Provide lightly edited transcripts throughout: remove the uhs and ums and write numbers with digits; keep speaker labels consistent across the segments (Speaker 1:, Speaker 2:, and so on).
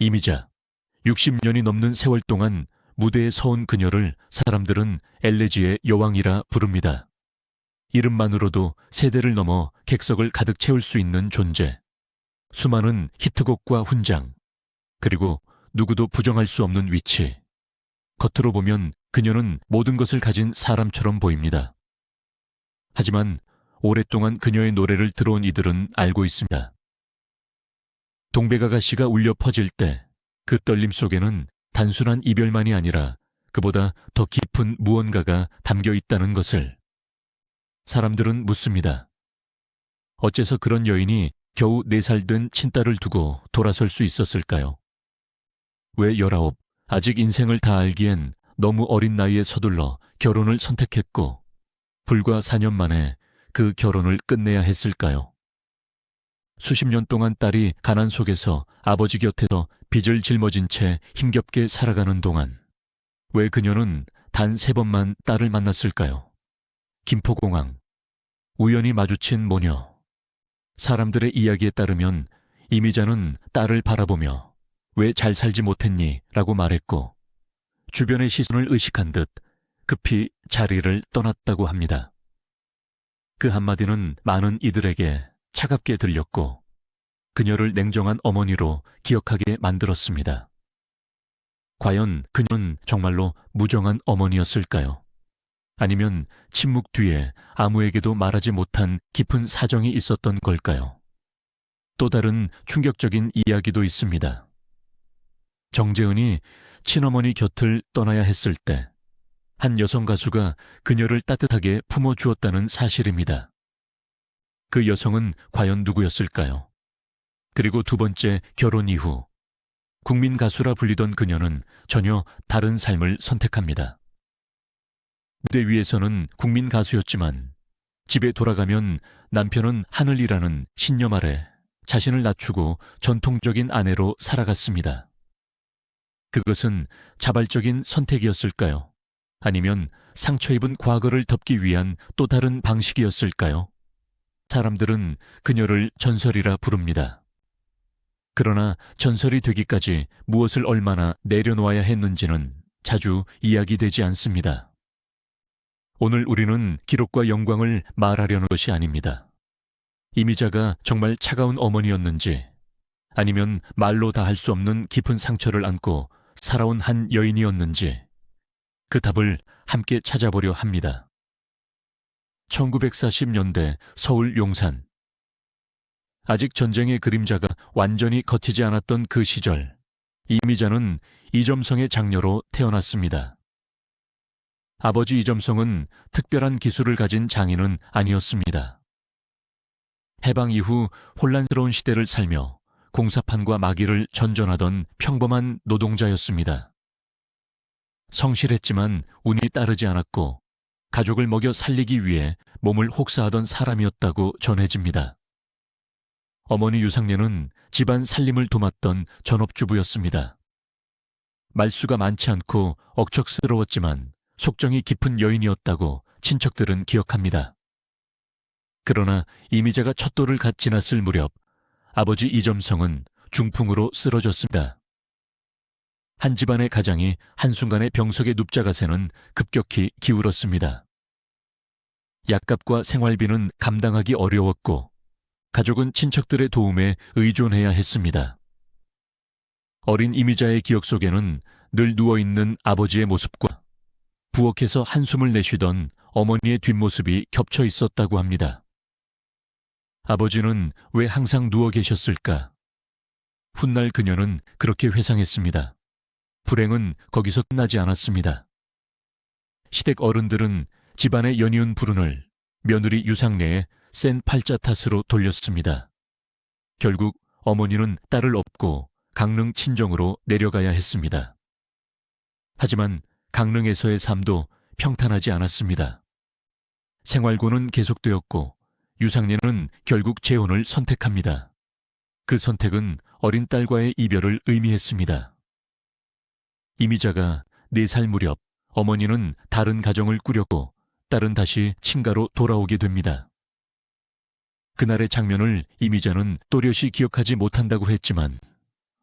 Speaker 1: 이미자. 60년이 넘는 세월 동안 무대에 서온 그녀를 사람들은 엘레지의 여왕이라 부릅니다. 이름만으로도 세대를 넘어 객석을 가득 채울 수 있는 존재. 수많은 히트곡과 훈장, 그리고 누구도 부정할 수 없는 위치. 겉으로 보면 그녀는 모든 것을 가진 사람처럼 보입니다. 하지만 오랫동안 그녀의 노래를 들어온 이들은 알고 있습니다. 동백아가씨가 울려 퍼질 때 그 떨림 속에는 단순한 이별만이 아니라 그보다 더 깊은 무언가가 담겨 있다는 것을. 사람들은 묻습니다. 어째서 그런 여인이 겨우 4살 된 친딸을 두고 돌아설 수 있었을까요? 왜 19, 아직 인생을 다 알기엔 너무 어린 나이에 서둘러 결혼을 선택했고 불과 4년 만에 그 결혼을 끝내야 했을까요? 수십 년 동안 딸이 가난 속에서 아버지 곁에서 빚을 짊어진 채 힘겹게 살아가는 동안 왜 그녀는 단 3번만 딸을 만났을까요? 김포공항, 우연히 마주친 모녀. 사람들의 이야기에 따르면 이미자는 딸을 바라보며 왜 잘 살지 못했니? 라고 말했고 주변의 시선을 의식한 듯 급히 자리를 떠났다고 합니다. 그 한마디는 많은 이들에게 차갑게 들렸고 그녀를 냉정한 어머니로 기억하게 만들었습니다. 과연 그녀는 정말로 무정한 어머니였을까요? 아니면 침묵 뒤에 아무에게도 말하지 못한 깊은 사정이 있었던 걸까요? 또 다른 충격적인 이야기도 있습니다. 정재은이 친어머니 곁을 떠나야 했을 때 한 여성 가수가 그녀를 따뜻하게 품어주었다는 사실입니다. 그 여성은 과연 누구였을까요? 그리고 두 번째 결혼 이후 국민 가수라 불리던 그녀는 전혀 다른 삶을 선택합니다. 무대 위에서는 국민 가수였지만 집에 돌아가면 남편은 하늘이라는 신념 아래 자신을 낮추고 전통적인 아내로 살아갔습니다. 그것은 자발적인 선택이었을까요? 아니면 상처 입은 과거를 덮기 위한 또 다른 방식이었을까요? 사람들은 그녀를 전설이라 부릅니다. 그러나 전설이 되기까지 무엇을 얼마나 내려놓아야 했는지는 자주 이야기되지 않습니다. 오늘 우리는 기록과 영광을 말하려는 것이 아닙니다. 이미자가 정말 차가운 어머니였는지 아니면 말로 다 할 수 없는 깊은 상처를 안고 살아온 한 여인이었는지 그 답을 함께 찾아보려 합니다. 1940년대 서울 용산. 아직 전쟁의 그림자가 완전히 걷히지 않았던 그 시절, 이미자는 이점성의 장녀로 태어났습니다. 아버지 이점성은 특별한 기술을 가진 장인은 아니었습니다. 해방 이후 혼란스러운 시대를 살며 공사판과 마기를 전전하던 평범한 노동자였습니다. 성실했지만 운이 따르지 않았고 가족을 먹여 살리기 위해 몸을 혹사하던 사람이었다고 전해집니다. 어머니 유상래는 집안 살림을 도맡던 전업주부였습니다. 말수가 많지 않고 억척스러웠지만 속정이 깊은 여인이었다고 친척들은 기억합니다. 그러나 이미자가 첫 돌을 갓 지났을 무렵 아버지 이점성은 중풍으로 쓰러졌습니다. 한 집안의 가장이 한순간에 병석에 눕자가 새는 급격히 기울었습니다. 약값과 생활비는 감당하기 어려웠고 가족은 친척들의 도움에 의존해야 했습니다. 어린 이미자의 기억 속에는 늘 누워있는 아버지의 모습과 부엌에서 한숨을 내쉬던 어머니의 뒷모습이 겹쳐 있었다고 합니다. 아버지는 왜 항상 누워 계셨을까? 훗날 그녀는 그렇게 회상했습니다. 불행은 거기서 끝나지 않았습니다. 시댁 어른들은 집안의 연이은 불운을 며느리 유상래의 센 팔자 탓으로 돌렸습니다. 결국 어머니는 딸을 업고 강릉 친정으로 내려가야 했습니다. 하지만 강릉에서의 삶도 평탄하지 않았습니다. 생활고는 계속되었고 유상래는 결국 재혼을 선택합니다. 그 선택은 어린 딸과의 이별을 의미했습니다. 이미자가 4살 무렵 어머니는 다른 가정을 꾸렸고 딸은 다시 친가로 돌아오게 됩니다. 그날의 장면을 이미자는 또렷이 기억하지 못한다고 했지만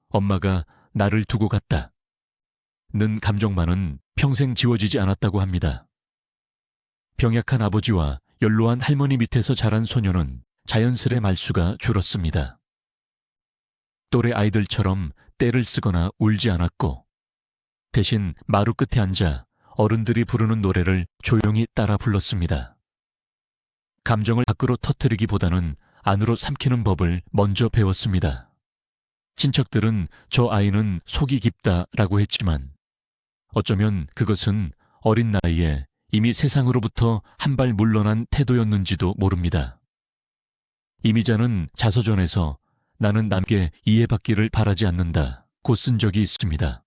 Speaker 1: 엄마가 나를 두고 갔다. 는 감정만은 평생 지워지지 않았다고 합니다. 병약한 아버지와 연로한 할머니 밑에서 자란 소녀는 자연스레 말수가 줄었습니다. 또래 아이들처럼 떼를 쓰거나 울지 않았고, 대신 마루 끝에 앉아 어른들이 부르는 노래를 조용히 따라 불렀습니다. 감정을 밖으로 터뜨리기보다는 안으로 삼키는 법을 먼저 배웠습니다. 친척들은 저 아이는 속이 깊다라고 했지만 어쩌면 그것은 어린 나이에 이미 세상으로부터 한 발 물러난 태도였는지도 모릅니다. 이미자는 자서전에서 나는 남에게 이해받기를 바라지 않는다고 쓴 적이 있습니다.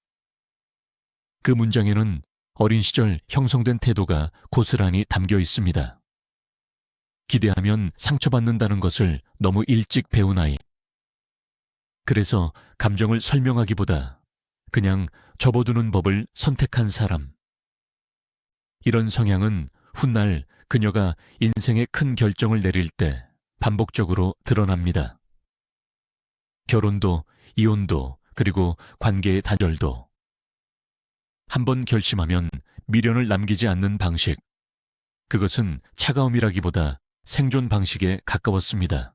Speaker 1: 그 문장에는 어린 시절 형성된 태도가 고스란히 담겨 있습니다. 기대하면 상처받는다는 것을 너무 일찍 배운 아이. 그래서 감정을 설명하기보다 그냥 접어두는 법을 선택한 사람. 이런 성향은 훗날 그녀가 인생의 큰 결정을 내릴 때 반복적으로 드러납니다. 결혼도, 이혼도, 그리고 관계의 단절도. 한번 결심하면 미련을 남기지 않는 방식. 그것은 차가움이라기보다 생존 방식에 가까웠습니다.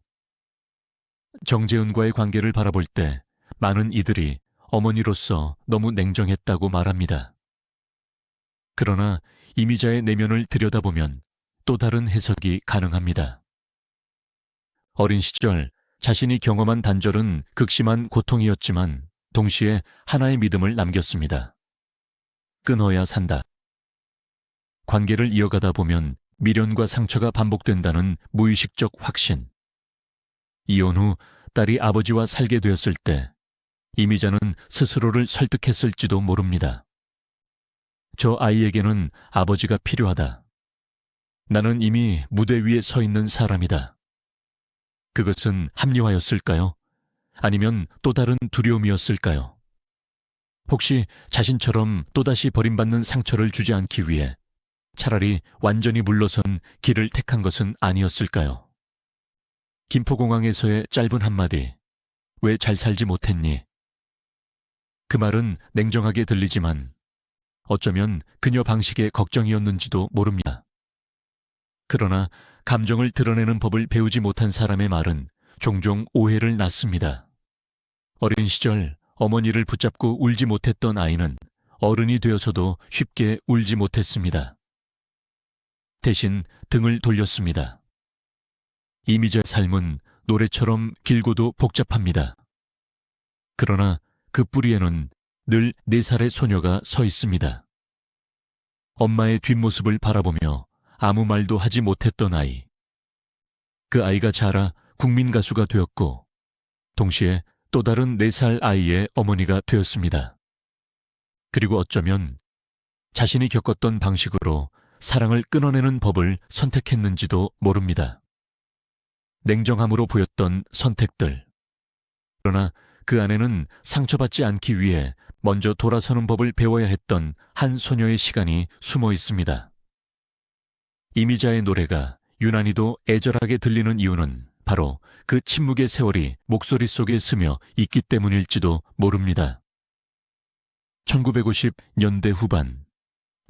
Speaker 1: 정재은과의 관계를 바라볼 때 많은 이들이 어머니로서 너무 냉정했다고 말합니다. 그러나 이미자의 내면을 들여다보면 또 다른 해석이 가능합니다. 어린 시절 자신이 경험한 단절은 극심한 고통이었지만 동시에 하나의 믿음을 남겼습니다. 끊어야 산다. 관계를 이어가다 보면 미련과 상처가 반복된다는 무의식적 확신. 이혼 후 딸이 아버지와 살게 되었을 때 이미자는 스스로를 설득했을지도 모릅니다. 저 아이에게는 아버지가 필요하다. 나는 이미 무대 위에 서 있는 사람이다. 그것은 합리화였을까요? 아니면 또 다른 두려움이었을까요? 혹시 자신처럼 또다시 버림받는 상처를 주지 않기 위해 차라리 완전히 물러선 길을 택한 것은 아니었을까요? 김포공항에서의 짧은 한마디, 왜 잘 살지 못했니? 그 말은 냉정하게 들리지만 어쩌면 그녀 방식의 걱정이었는지도 모릅니다. 그러나 감정을 드러내는 법을 배우지 못한 사람의 말은 종종 오해를 낳습니다. 어린 시절 어머니를 붙잡고 울지 못했던 아이는 어른이 되어서도 쉽게 울지 못했습니다. 대신 등을 돌렸습니다. 이미자의 삶은 노래처럼 길고도 복잡합니다. 그러나 그 뿌리에는 늘 4살의 소녀가 서 있습니다. 엄마의 뒷모습을 바라보며 아무 말도 하지 못했던 아이. 그 아이가 자라 국민 가수가 되었고 동시에 또 다른 4살 아이의 어머니가 되었습니다. 그리고 어쩌면 자신이 겪었던 방식으로 사랑을 끊어내는 법을 선택했는지도 모릅니다. 냉정함으로 보였던 선택들. 그러나 그 안에는 상처받지 않기 위해 먼저 돌아서는 법을 배워야 했던 한 소녀의 시간이 숨어 있습니다. 이미자의 노래가 유난히도 애절하게 들리는 이유는 바로 그 침묵의 세월이 목소리 속에 스며 있기 때문일지도 모릅니다. 1950년대 후반,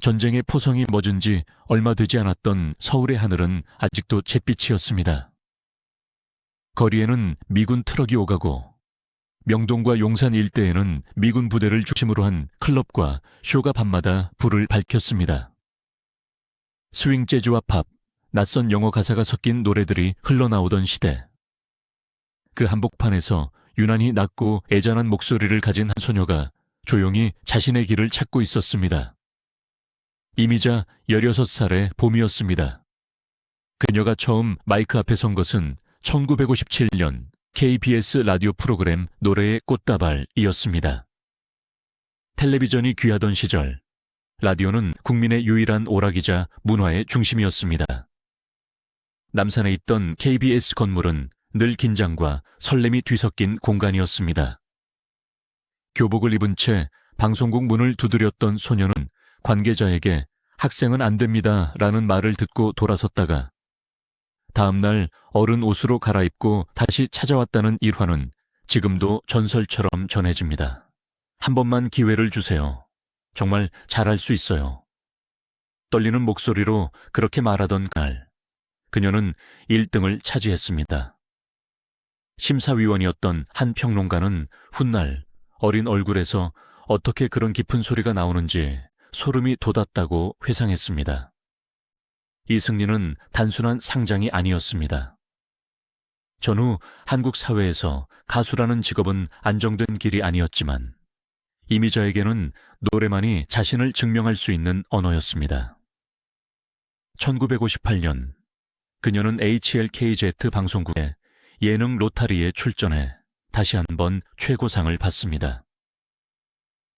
Speaker 1: 전쟁의 포성이 멎은 지 얼마 되지 않았던 서울의 하늘은 아직도 잿빛이었습니다. 거리에는 미군 트럭이 오가고 명동과 용산 일대에는 미군 부대를 중심으로 한 클럽과 쇼가 밤마다 불을 밝혔습니다. 스윙 재즈와 팝, 낯선 영어 가사가 섞인 노래들이 흘러나오던 시대. 그 한복판에서 유난히 낮고 애잔한 목소리를 가진 한 소녀가 조용히 자신의 길을 찾고 있었습니다. 이미자 16살의 봄이었습니다. 그녀가 처음 마이크 앞에 선 것은 1957년 KBS 라디오 프로그램 노래의 꽃다발이었습니다. 텔레비전이 귀하던 시절, 라디오는 국민의 유일한 오락이자 문화의 중심이었습니다. 남산에 있던 KBS 건물은 늘 긴장과 설렘이 뒤섞인 공간이었습니다. 교복을 입은 채 방송국 문을 두드렸던 소녀는 관계자에게 학생은 안 됩니다 라는 말을 듣고 돌아섰다가 다음 날 어른 옷으로 갈아입고 다시 찾아왔다는 일화는 지금도 전설처럼 전해집니다. 한 번만 기회를 주세요. 정말 잘할 수 있어요. 떨리는 목소리로 그렇게 말하던 그날, 그녀는 1등을 차지했습니다. 심사위원이었던 한 평론가는 훗날 어린 얼굴에서 어떻게 그런 깊은 소리가 나오는지 소름이 돋았다고 회상했습니다. 이 승리는 단순한 상장이 아니었습니다. 전후 한국 사회에서 가수라는 직업은 안정된 길이 아니었지만 이미자에게는 노래만이 자신을 증명할 수 있는 언어였습니다. 1958년 그녀는 HLKZ 방송국의 예능 로타리에 출전해 다시 한번 최고상을 받습니다.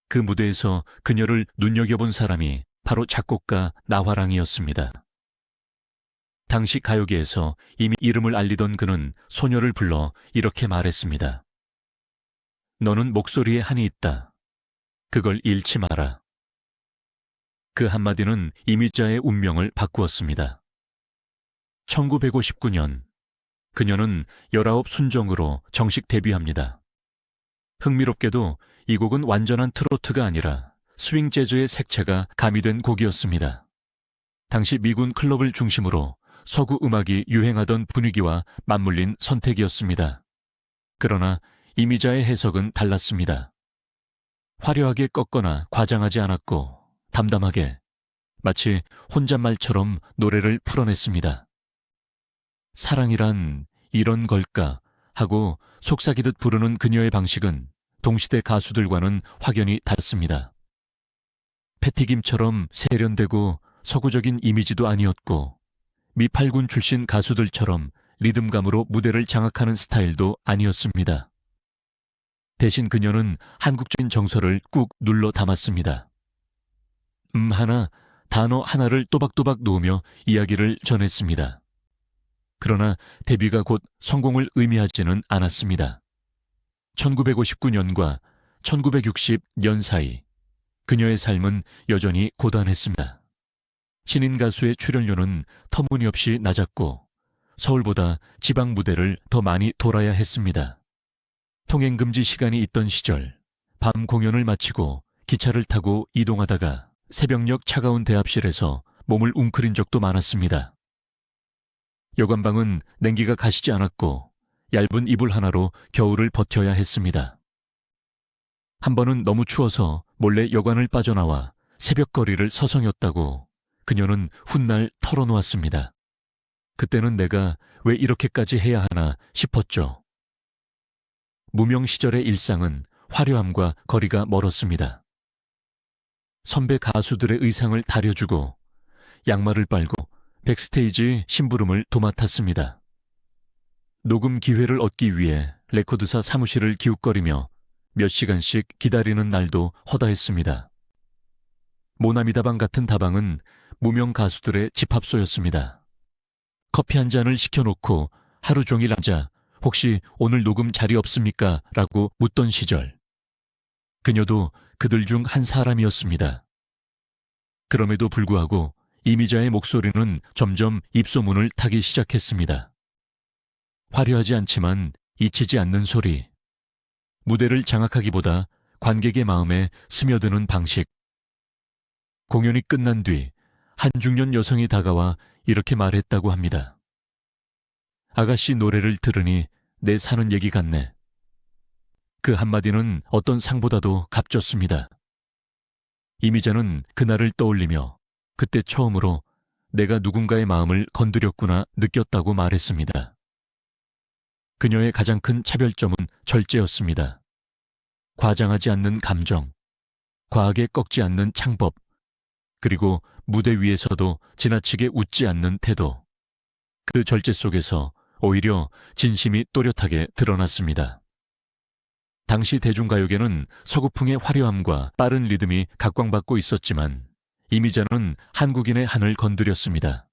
Speaker 1: 그 무대에서 그녀를 눈여겨본 사람이 바로 작곡가 나화랑이었습니다. 당시 가요계에서 이미 이름을 알리던 그는 소녀를 불러 이렇게 말했습니다. 너는 목소리에 한이 있다. 그걸 잃지 마라. 그 한마디는 이미자의 운명을 바꾸었습니다. 1959년 그녀는 19 순정으로 정식 데뷔합니다. 흥미롭게도 이 곡은 완전한 트로트가 아니라 스윙 재즈의 색채가 가미된 곡이었습니다. 당시 미군 클럽을 중심으로 서구 음악이 유행하던 분위기와 맞물린 선택이었습니다. 그러나 이미자의 해석은 달랐습니다. 화려하게 꺾거나 과장하지 않았고 담담하게 마치 혼잣말처럼 노래를 풀어냈습니다. 사랑이란 이런 걸까 하고 속삭이듯 부르는 그녀의 방식은 동시대 가수들과는 확연히 다릅니다. 패티김처럼 세련되고 서구적인 이미지도 아니었고 미팔군 출신 가수들처럼 리듬감으로 무대를 장악하는 스타일도 아니었습니다. 대신 그녀는 한국적인 정서를 꾹 눌러 담았습니다. 하나, 단어 하나를 또박또박 놓으며 이야기를 전했습니다. 그러나 데뷔가 곧 성공을 의미하지는 않았습니다. 1959년과 1960년 사이 그녀의 삶은 여전히 고단했습니다. 신인 가수의 출연료는 터무니없이 낮았고 서울보다 지방 무대를 더 많이 돌아야 했습니다. 통행금지 시간이 있던 시절 밤 공연을 마치고 기차를 타고 이동하다가 새벽녘 차가운 대합실에서 몸을 웅크린 적도 많았습니다. 여관방은 냉기가 가시지 않았고 얇은 이불 하나로 겨울을 버텨야 했습니다. 한 번은 너무 추워서 몰래 여관을 빠져나와 새벽거리를 서성였다고 그녀는 훗날 털어놓았습니다. 그때는 내가 왜 이렇게까지 해야 하나 싶었죠. 무명 시절의 일상은 화려함과 거리가 멀었습니다. 선배 가수들의 의상을 다려주고 양말을 빨고 백스테이지 심부름을 도맡았습니다. 녹음 기회를 얻기 위해 레코드사 사무실을 기웃거리며 몇 시간씩 기다리는 날도 허다했습니다. 모나미다방 같은 다방은 무명 가수들의 집합소였습니다. 커피 한 잔을 시켜놓고 하루 종일 앉아 혹시 오늘 녹음 자리 없습니까? 라고 묻던 시절. 그녀도 그들 중 한 사람이었습니다. 그럼에도 불구하고 이미자의 목소리는 점점 입소문을 타기 시작했습니다. 화려하지 않지만 잊히지 않는 소리. 무대를 장악하기보다 관객의 마음에 스며드는 방식. 공연이 끝난 뒤 한 중년 여성이 다가와 이렇게 말했다고 합니다. 아가씨 노래를 들으니 내 사는 얘기 같네. 그 한마디는 어떤 상보다도 값졌습니다. 이미자는 그날을 떠올리며 그때 처음으로 내가 누군가의 마음을 건드렸구나 느꼈다고 말했습니다. 그녀의 가장 큰 차별점은 절제였습니다. 과장하지 않는 감정, 과하게 꺾지 않는 창법, 그리고 무대 위에서도 지나치게 웃지 않는 태도. 그 절제 속에서 오히려 진심이 또렷하게 드러났습니다. 당시 대중가요계는 서구풍의 화려함과 빠른 리듬이 각광받고 있었지만 이미자는 한국인의 한을 건드렸습니다.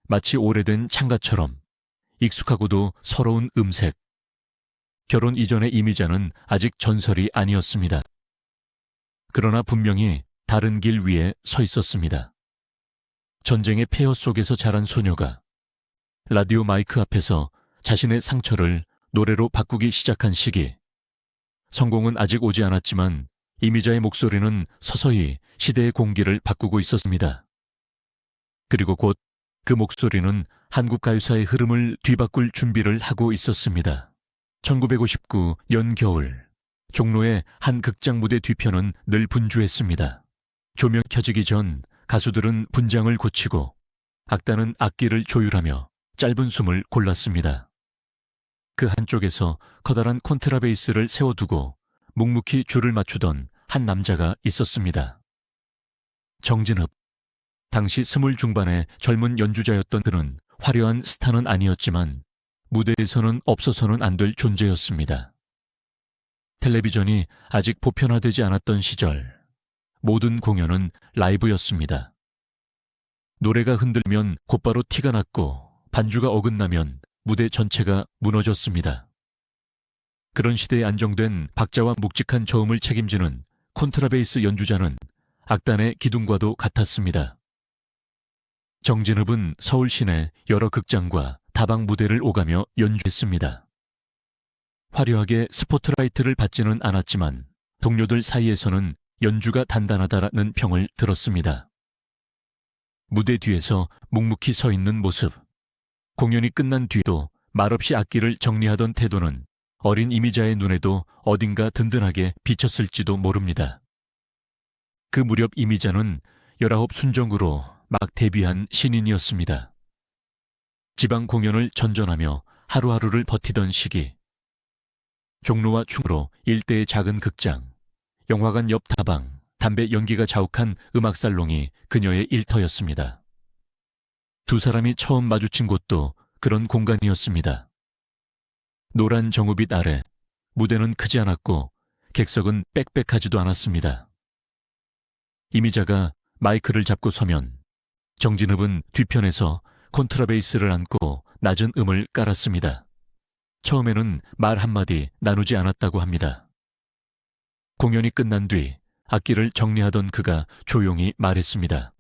Speaker 1: 마치 오래된 창가처럼 익숙하고도 서러운 음색. 결혼 이전의 이미자는 아직 전설이 아니었습니다. 그러나 분명히 다른 길 위에 서 있었습니다. 전쟁의 폐허 속에서 자란 소녀가 라디오 마이크 앞에서 자신의 상처를 노래로 바꾸기 시작한 시기. 성공은 아직 오지 않았지만 이미자의 목소리는 서서히 시대의 공기를 바꾸고 있었습니다. 그리고 곧 그 목소리는 한국 가요사의 흐름을 뒤바꿀 준비를 하고 있었습니다. 1959 연겨울, 종로의 한 극장 무대 뒤편은 늘 분주했습니다. 조명 켜지기 전 가수들은 분장을 고치고 악단은 악기를 조율하며 짧은 숨을 골랐습니다. 그 한쪽에서 커다란 콘트라베이스를 세워두고 묵묵히 줄을 맞추던 한 남자가 있었습니다. 정진흡. 당시 20 중반의 젊은 연주자였던 그는 화려한 스타는 아니었지만 무대에서는 없어서는 안 될 존재였습니다. 텔레비전이 아직 보편화되지 않았던 시절, 모든 공연은 라이브였습니다. 노래가 흔들면 곧바로 티가 났고 반주가 어긋나면 무대 전체가 무너졌습니다. 그런 시대에 안정된 박자와 묵직한 저음을 책임지는 콘트라베이스 연주자는 악단의 기둥과도 같았습니다. 정진흡은 서울 시내 여러 극장과 다방 무대를 오가며 연주했습니다. 화려하게 스포트라이트를 받지는 않았지만 동료들 사이에서는 연주가 단단하다라는 평을 들었습니다. 무대 뒤에서 묵묵히 서 있는 모습, 공연이 끝난 뒤도 말없이 악기를 정리하던 태도는 어린 이미자의 눈에도 어딘가 든든하게 비쳤을지도 모릅니다. 그 무렵 이미자는 19 순정으로 막 데뷔한 신인이었습니다. 지방 공연을 전전하며 하루하루를 버티던 시기, 종로와 충무로 일대의 작은 극장, 영화관 옆 다방, 담배 연기가 자욱한 음악살롱이 그녀의 일터였습니다. 두 사람이 처음 마주친 곳도 그런 공간이었습니다. 노란 정우빛 아래 무대는 크지 않았고 객석은 빽빽하지도 않았습니다. 이미자가 마이크를 잡고 서면 정진흡은 뒤편에서 콘트라베이스를 안고 낮은 음을 깔았습니다. 처음에는 말 한마디 나누지 않았다고 합니다. 공연이 끝난 뒤 악기를 정리하던 그가 조용히 말했습니다.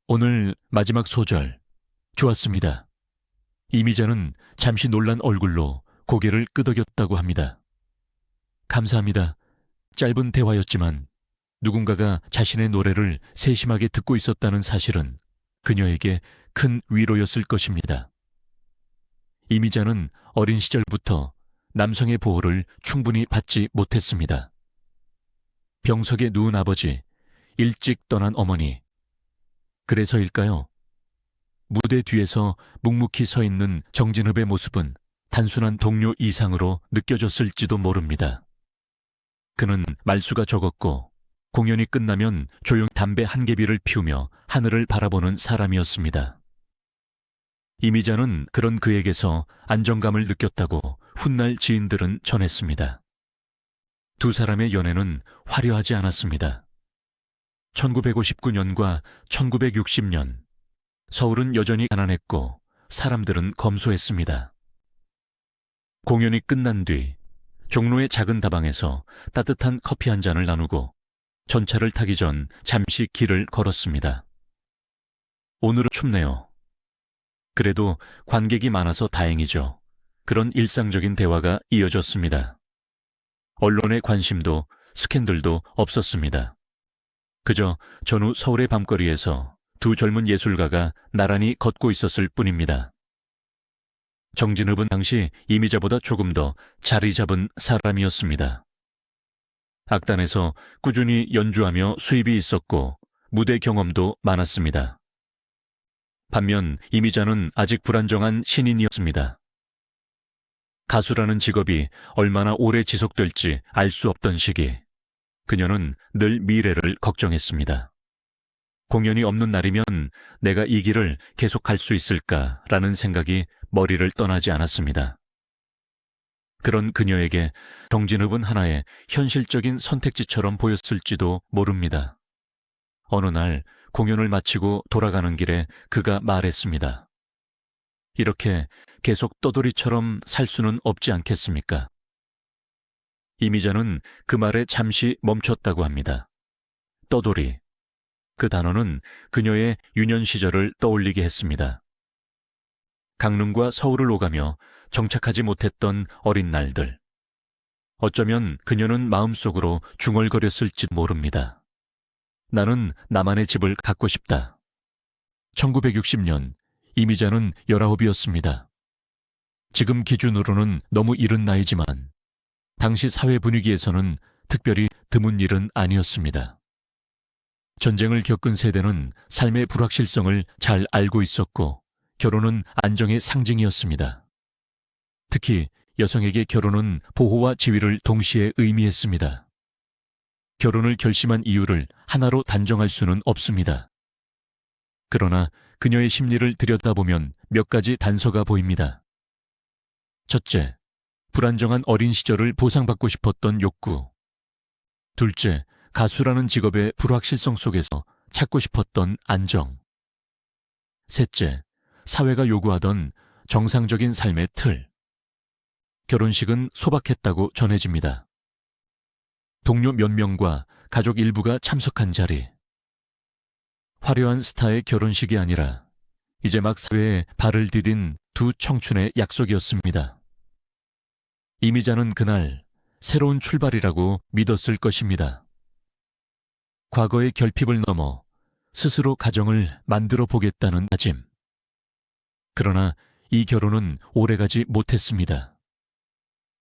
Speaker 1: 오늘 마지막 소절 좋았습니다. 이미자는 잠시 놀란 얼굴로 고개를 끄덕였다고 합니다. 감사합니다. 짧은 대화였지만 누군가가 자신의 노래를 세심하게 듣고 있었다는 사실은 그녀에게 큰 위로였을 것입니다. 이미자는 어린 시절부터 남성의 보호를 충분히 받지 못했습니다. 병석에 누운 아버지, 일찍 떠난 어머니. 그래서일까요? 무대 뒤에서 묵묵히 서 있는 정진흡의 모습은 단순한 동료 이상으로 느껴졌을지도 모릅니다. 그는 말수가 적었고 공연이 끝나면 조용히 담배 한 개비를 피우며 하늘을 바라보는 사람이었습니다. 이미자는 그런 그에게서 안정감을 느꼈다고 훗날 지인들은 전했습니다. 두 사람의 연애는 화려하지 않았습니다. 1959년과 1960년, 서울은 여전히 가난했고 사람들은 검소했습니다. 공연이 끝난 뒤 종로의 작은 다방에서 따뜻한 커피 한 잔을 나누고 전차를 타기 전 잠시 길을 걸었습니다. 오늘은 춥네요. 그래도 관객이 많아서 다행이죠. 그런 일상적인 대화가 이어졌습니다. 언론의 관심도 스캔들도 없었습니다. 그저 전후 서울의 밤거리에서 두 젊은 예술가가 나란히 걷고 있었을 뿐입니다. 정진흡은 당시 이미자보다 조금 더 자리 잡은 사람이었습니다. 악단에서 꾸준히 연주하며 수입이 있었고 무대 경험도 많았습니다. 반면 이미자는 아직 불안정한 신인이었습니다. 가수라는 직업이 얼마나 오래 지속될지 알 수 없던 시기, 그녀는 늘 미래를 걱정했습니다. 공연이 없는 날이면 내가 이 길을 계속 갈 수 있을까라는 생각이 머리를 떠나지 않았습니다. 그런 그녀에게 정진흡은 하나의 현실적인 선택지처럼 보였을지도 모릅니다. 어느 날 공연을 마치고 돌아가는 길에 그가 말했습니다. 이렇게 계속 떠돌이처럼 살 수는 없지 않겠습니까? 이미자는 그 말에 잠시 멈췄다고 합니다. 떠돌이. 그 단어는 그녀의 유년 시절을 떠올리게 했습니다. 강릉과 서울을 오가며 정착하지 못했던 어린 날들. 어쩌면 그녀는 마음속으로 중얼거렸을지 모릅니다. 나는 나만의 집을 갖고 싶다. 1960년 이미자는 19이었습니다. 지금 기준으로는 너무 이른 나이지만 당시 사회 분위기에서는 특별히 드문 일은 아니었습니다. 전쟁을 겪은 세대는 삶의 불확실성을 잘 알고 있었고 결혼은 안정의 상징이었습니다. 특히 여성에게 결혼은 보호와 지위를 동시에 의미했습니다. 결혼을 결심한 이유를 하나로 단정할 수는 없습니다. 그러나 그녀의 심리를 들여다보면 몇 가지 단서가 보입니다. 첫째, 불안정한 어린 시절을 보상받고 싶었던 욕구. 둘째, 가수라는 직업의 불확실성 속에서 찾고 싶었던 안정. 셋째, 사회가 요구하던 정상적인 삶의 틀. 결혼식은 소박했다고 전해집니다. 동료 몇 명과 가족 일부가 참석한 자리. 화려한 스타의 결혼식이 아니라 이제 막 사회에 발을 디딘 두 청춘의 약속이었습니다. 이미자는 그날 새로운 출발이라고 믿었을 것입니다. 과거의 결핍을 넘어 스스로 가정을 만들어 보겠다는 다짐. 그러나 이 결혼은 오래가지 못했습니다.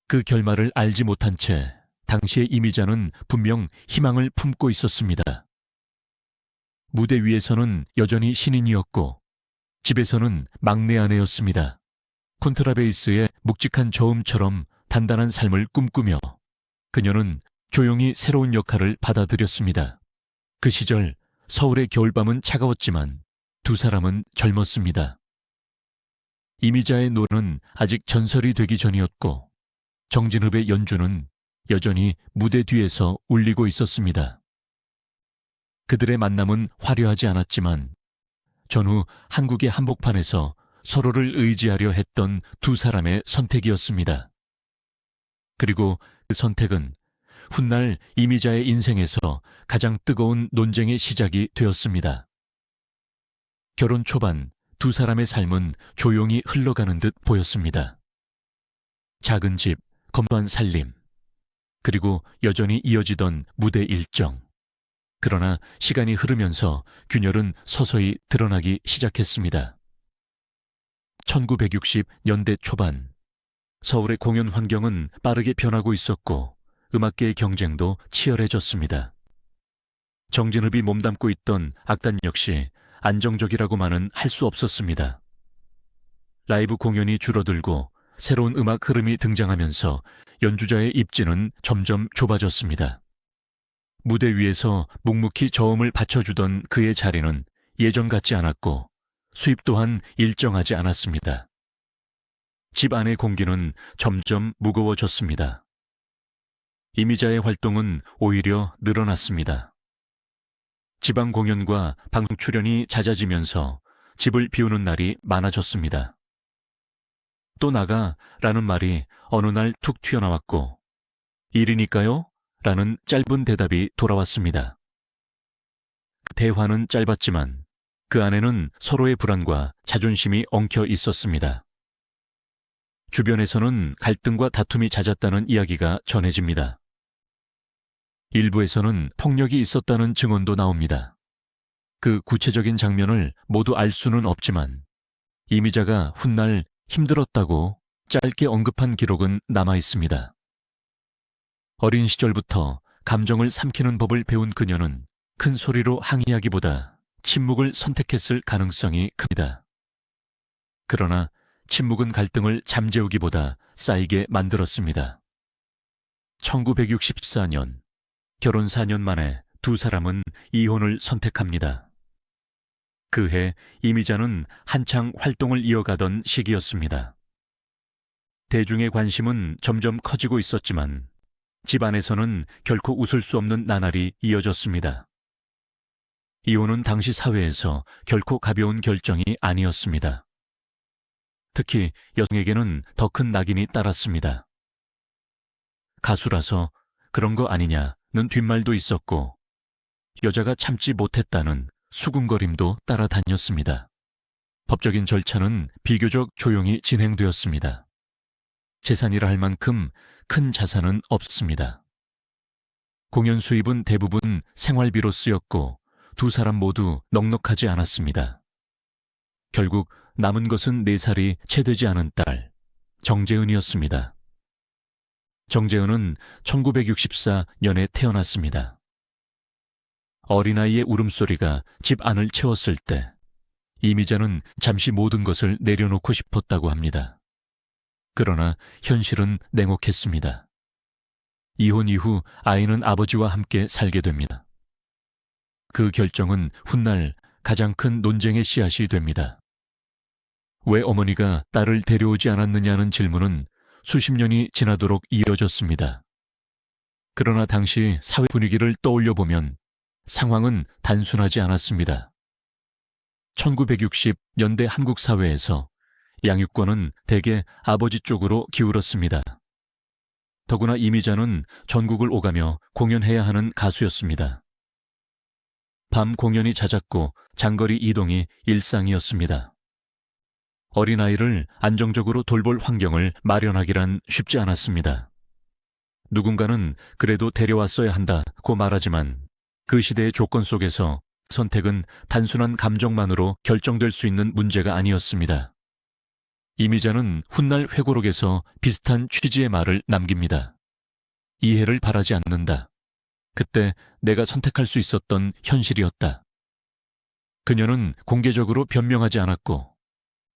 Speaker 1: 그 결말을 알지 못한 채 당시의 이미자는 분명 희망을 품고 있었습니다. 무대 위에서는 여전히 신인이었고 집에서는 막내 아내였습니다. 콘트라베이스의 묵직한 저음처럼 단단한 삶을 꿈꾸며 그녀는 조용히 새로운 역할을 받아들였습니다. 그 시절 서울의 겨울밤은 차가웠지만 두 사람은 젊었습니다. 이미자의 노래는 아직 전설이 되기 전이었고 정진흡의 연주는 여전히 무대 뒤에서 울리고 있었습니다. 그들의 만남은 화려하지 않았지만 전후 한국의 한복판에서 서로를 의지하려 했던 두 사람의 선택이었습니다. 그리고 그 선택은 훗날 이미자의 인생에서 가장 뜨거운 논쟁의 시작이 되었습니다. 결혼 초반 두 사람의 삶은 조용히 흘러가는 듯 보였습니다. 작은 집, 검소한 살림, 그리고 여전히 이어지던 무대 일정. 그러나 시간이 흐르면서 균열은 서서히 드러나기 시작했습니다. 1960년대 초반, 서울의 공연 환경은 빠르게 변하고 있었고 음악계의 경쟁도 치열해졌습니다. 정진흡이 몸담고 있던 악단 역시 안정적이라고만은 할 수 없었습니다. 라이브 공연이 줄어들고 새로운 음악 흐름이 등장하면서 연주자의 입지는 점점 좁아졌습니다. 무대 위에서 묵묵히 저음을 받쳐주던 그의 자리는 예전 같지 않았고 수입 또한 일정하지 않았습니다. 집 안의 공기는 점점 무거워졌습니다. 이미자의 활동은 오히려 늘어났습니다. 지방 공연과 방송 출연이 잦아지면서 집을 비우는 날이 많아졌습니다. 또 나가 라는 말이 어느 날 툭 튀어나왔고 일이니까요? 라는 짧은 대답이 돌아왔습니다. 대화는 짧았지만 그 안에는 서로의 불안과 자존심이 엉켜 있었습니다. 주변에서는 갈등과 다툼이 잦았다는 이야기가 전해집니다. 일부에서는 폭력이 있었다는 증언도 나옵니다. 그 구체적인 장면을 모두 알 수는 없지만 이미자가 훗날 힘들었다고 짧게 언급한 기록은 남아 있습니다. 어린 시절부터 감정을 삼키는 법을 배운 그녀는 큰 소리로 항의하기보다 침묵을 선택했을 가능성이 큽니다. 그러나 침묵은 갈등을 잠재우기보다 쌓이게 만들었습니다. 1964년, 결혼 4년 만에 두 사람은 이혼을 선택합니다. 그해 이미자는 한창 활동을 이어가던 시기였습니다. 대중의 관심은 점점 커지고 있었지만 집안에서는 결코 웃을 수 없는 나날이 이어졌습니다. 이혼은 당시 사회에서 결코 가벼운 결정이 아니었습니다. 특히 여성에게는 더 큰 낙인이 따랐습니다. 가수라서 그런 거 아니냐는 뒷말도 있었고 여자가 참지 못했다는 수군거림도 따라다녔습니다. 법적인 절차는 비교적 조용히 진행되었습니다. 재산이라 할 만큼 큰 자산은 없습니다. 공연 수입은 대부분 생활비로 쓰였고 두 사람 모두 넉넉하지 않았습니다. 결국 남은 것은 4살이 채 되지 않은 딸, 정재은이었습니다. 정재은은 1964년에 태어났습니다. 어린아이의 울음소리가 집 안을 채웠을 때 이미자는 잠시 모든 것을 내려놓고 싶었다고 합니다. 그러나 현실은 냉혹했습니다. 이혼 이후 아이는 아버지와 함께 살게 됩니다. 그 결정은 훗날 가장 큰 논쟁의 씨앗이 됩니다. 왜 어머니가 딸을 데려오지 않았느냐는 질문은 수십 년이 지나도록 이어졌습니다. 그러나 당시 사회 분위기를 떠올려 보면 상황은 단순하지 않았습니다. 1960년대 한국 사회에서 양육권은 대개 아버지 쪽으로 기울었습니다. 더구나 이미자는 전국을 오가며 공연해야 하는 가수였습니다. 밤 공연이 잦았고 장거리 이동이 일상이었습니다. 어린아이를 안정적으로 돌볼 환경을 마련하기란 쉽지 않았습니다. 누군가는 그래도 데려왔어야 한다고 말하지만 그 시대의 조건 속에서 선택은 단순한 감정만으로 결정될 수 있는 문제가 아니었습니다. 이미자는 훗날 회고록에서 비슷한 취지의 말을 남깁니다. 이해를 바라지 않는다. 그때 내가 선택할 수 있었던 현실이었다. 그녀는 공개적으로 변명하지 않았고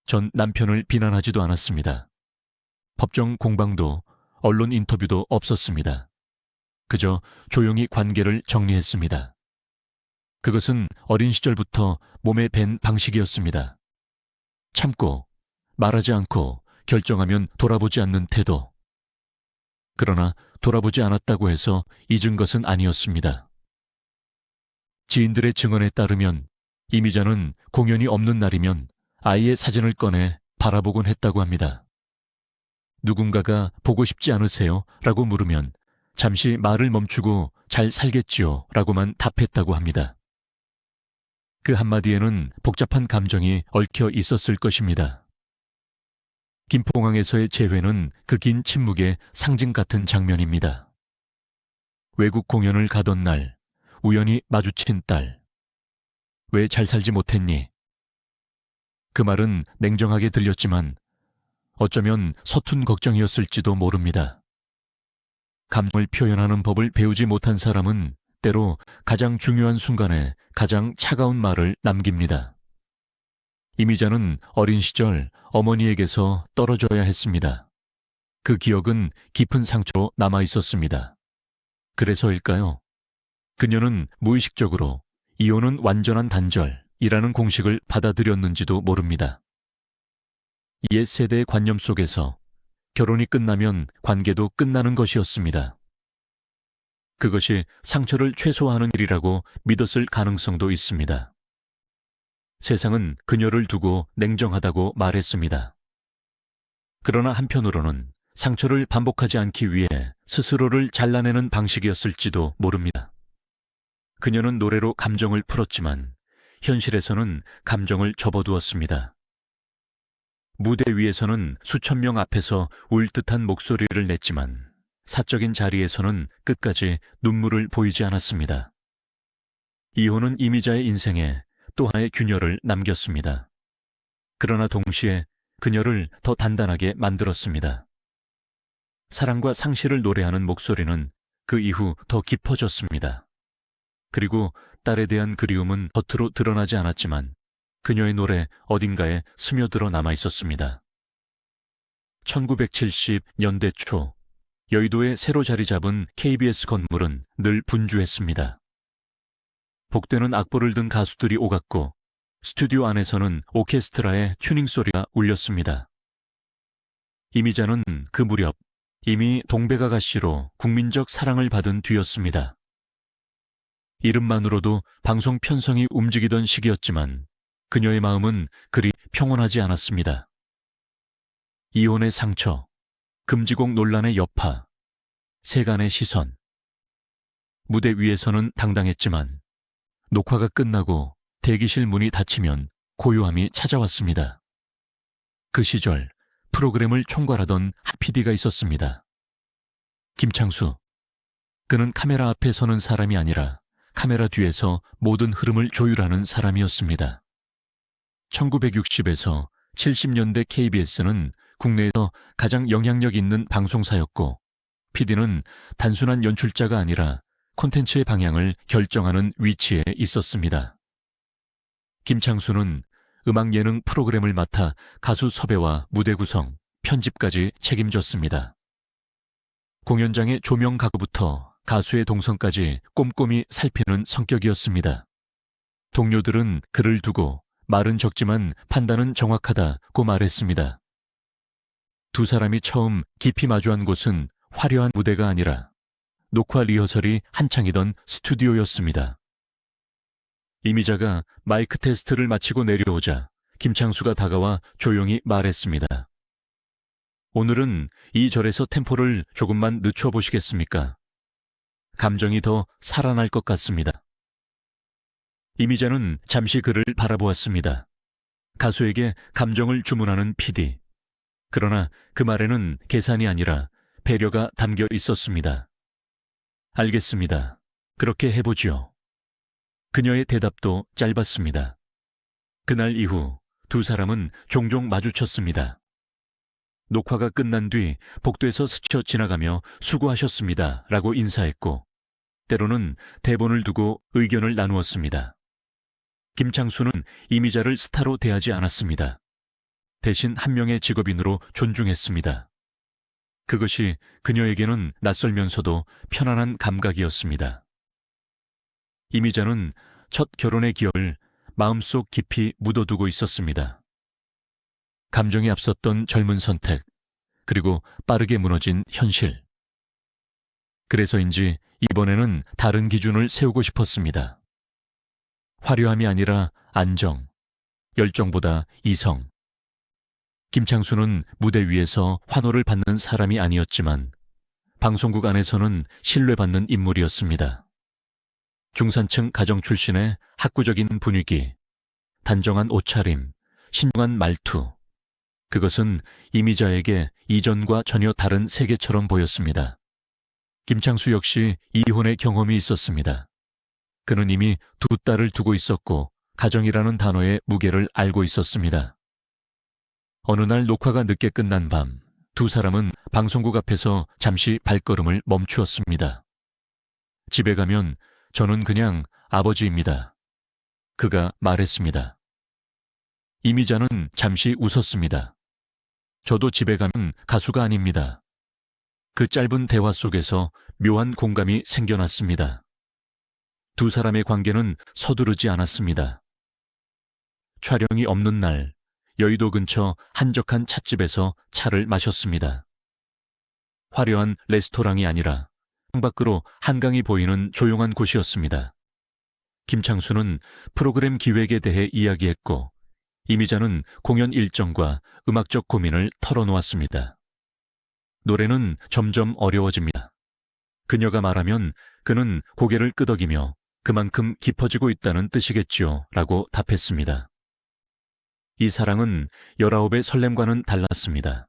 Speaker 1: 전 남편을 비난하지도 않았습니다. 법정 공방도 언론 인터뷰도 없었습니다. 그저 조용히 관계를 정리했습니다. 그것은 어린 시절부터 몸에 밴 방식이었습니다. 참고, 말하지 않고 결정하면 돌아보지 않는 태도. 그러나 돌아보지 않았다고 해서 잊은 것은 아니었습니다. 지인들의 증언에 따르면 이미자는 공연이 없는 날이면 아이의 사진을 꺼내 바라보곤 했다고 합니다. 누군가가 보고 싶지 않으세요? 라고 물으면 잠시 말을 멈추고 잘 살겠지요? 라고만 답했다고 합니다. 그 한마디에는 복잡한 감정이 얽혀 있었을 것입니다. 김포항에서의 재회는 그 긴 침묵의 상징 같은 장면입니다. 외국 공연을 가던 날 우연히 마주친 딸. 왜 잘 살지 못했니? 그 말은 냉정하게 들렸지만 어쩌면 서툰 걱정이었을지도 모릅니다. 감정을 표현하는 법을 배우지 못한 사람은 때로 가장 중요한 순간에 가장 차가운 말을 남깁니다. 이미자는 어린 시절 어머니에게서 떨어져야 했습니다. 그 기억은 깊은 상처로 남아 있었습니다. 그래서일까요? 그녀는 무의식적으로 이혼은 완전한 단절이라는 공식을 받아들였는지도 모릅니다. 옛 세대의 관념 속에서 결혼이 끝나면 관계도 끝나는 것이었습니다. 그것이 상처를 최소화하는 일이라고 믿었을 가능성도 있습니다. 세상은 그녀를 두고 냉정하다고 말했습니다. 그러나 한편으로는 상처를 반복하지 않기 위해 스스로를 잘라내는 방식이었을지도 모릅니다. 그녀는 노래로 감정을 풀었지만 현실에서는 감정을 접어두었습니다. 무대 위에서는 수천 명 앞에서 울 듯한 목소리를 냈지만 사적인 자리에서는 끝까지 눈물을 보이지 않았습니다. 이혼은 이미자의 인생에 또 하나의 균열을 남겼습니다. 그러나 동시에 그녀를 더 단단하게 만들었습니다. 사랑과 상실을 노래하는 목소리는 그 이후 더 깊어졌습니다. 그리고 딸에 대한 그리움은 겉으로 드러나지 않았지만 그녀의 노래 어딘가에 스며들어 남아 있었습니다. 1970년대 초 여의도에 새로 자리 잡은 KBS 건물은 늘 분주했습니다. 복되는 악보를 든 가수들이 오갔고 스튜디오 안에서는 오케스트라의 튜닝 소리가 울렸습니다. 이미자는 그 무렵 이미 동백아가씨로 국민적 사랑을 받은 뒤였습니다. 이름만으로도 방송 편성이 움직이던 시기였지만 그녀의 마음은 그리 평온하지 않았습니다. 이혼의 상처, 금지곡 논란의 여파, 세간의 시선. 무대 위에서는 당당했지만 녹화가 끝나고 대기실 문이 닫히면 고요함이 찾아왔습니다. 그 시절 프로그램을 총괄하던 하 PD가 있었습니다. 김창수. 그는 카메라 앞에 서는 사람이 아니라 카메라 뒤에서 모든 흐름을 조율하는 사람이었습니다. 1960에서 70년대 KBS는 국내에서 가장 영향력 있는 방송사였고, PD는 단순한 연출자가 아니라 콘텐츠의 방향을 결정하는 위치에 있었습니다. 김창수는 음악 예능 프로그램을 맡아 가수 섭외와 무대 구성, 편집까지 책임졌습니다. 공연장의 조명 가구부터 가수의 동선까지 꼼꼼히 살피는 성격이었습니다. 동료들은 그를 두고 말은 적지만 판단은 정확하다고 말했습니다. 두 사람이 처음 깊이 마주한 곳은 화려한 무대가 아니라 녹화 리허설이 한창이던 스튜디오였습니다. 이미자가 마이크 테스트를 마치고 내려오자 김창수가 다가와 조용히 말했습니다. 오늘은 이 절에서 템포를 조금만 늦춰보시겠습니까? 감정이 더 살아날 것 같습니다. 이미자는 잠시 그를 바라보았습니다. 가수에게 감정을 주문하는 PD. 그러나 그 말에는 계산이 아니라 배려가 담겨 있었습니다. 알겠습니다. 그렇게 해보지요. 그녀의 대답도 짧았습니다. 그날 이후 두 사람은 종종 마주쳤습니다. 녹화가 끝난 뒤 복도에서 스쳐 지나가며 수고하셨습니다 라고 인사했고, 때로는 대본을 두고 의견을 나누었습니다. 김창수는 이미자를 스타로 대하지 않았습니다. 대신 한 명의 직업인으로 존중했습니다. 그것이 그녀에게는 낯설면서도 편안한 감각이었습니다. 이미자는 첫 결혼의 기억을 마음속 깊이 묻어두고 있었습니다. 감정이 앞섰던 젊은 선택, 그리고 빠르게 무너진 현실. 그래서인지 이번에는 다른 기준을 세우고 싶었습니다. 화려함이 아니라 안정, 열정보다 이성. 김창수는 무대 위에서 환호를 받는 사람이 아니었지만 방송국 안에서는 신뢰받는 인물이었습니다. 중산층 가정 출신의 학구적인 분위기, 단정한 옷차림, 신중한 말투. 그것은 이미자에게 이전과 전혀 다른 세계처럼 보였습니다. 김창수 역시 이혼의 경험이 있었습니다. 그는 이미 두 딸을 두고 있었고 가정이라는 단어의 무게를 알고 있었습니다. 어느 날 녹화가 늦게 끝난 밤, 두 사람은 방송국 앞에서 잠시 발걸음을 멈추었습니다. 집에 가면 저는 그냥 아버지입니다. 그가 말했습니다. 이미자는 잠시 웃었습니다. 저도 집에 가면 가수가 아닙니다. 그 짧은 대화 속에서 묘한 공감이 생겨났습니다. 두 사람의 관계는 서두르지 않았습니다. 촬영이 없는 날, 여의도 근처 한적한 찻집에서 차를 마셨습니다. 화려한 레스토랑이 아니라 창밖으로 한강이 보이는 조용한 곳이었습니다. 김창수는 프로그램 기획에 대해 이야기했고, 이미자는 공연 일정과 음악적 고민을 털어놓았습니다. 노래는 점점 어려워집니다. 그녀가 말하면 그는 고개를 끄덕이며 그만큼 깊어지고 있다는 뜻이겠죠 라고 답했습니다. 이 사랑은 19의 설렘과는 달랐습니다.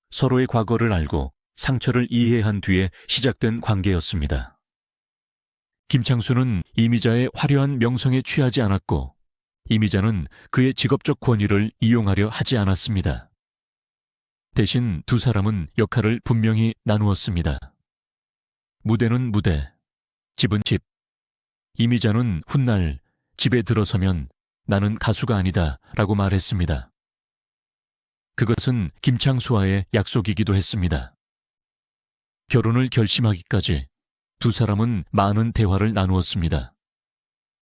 Speaker 1: 서로의 과거를 알고 상처를 이해한 뒤에 시작된 관계였습니다. 김창수는 이미자의 화려한 명성에 취하지 않았고, 이미자는 그의 직업적 권위를 이용하려 하지 않았습니다. 대신 두 사람은 역할을 분명히 나누었습니다. 무대는 무대, 집은 집. 이미자는 훗날 집에 들어서면 나는 가수가 아니다 라고 말했습니다. 그것은 김창수와의 약속이기도 했습니다. 결혼을 결심하기까지 두 사람은 많은 대화를 나누었습니다.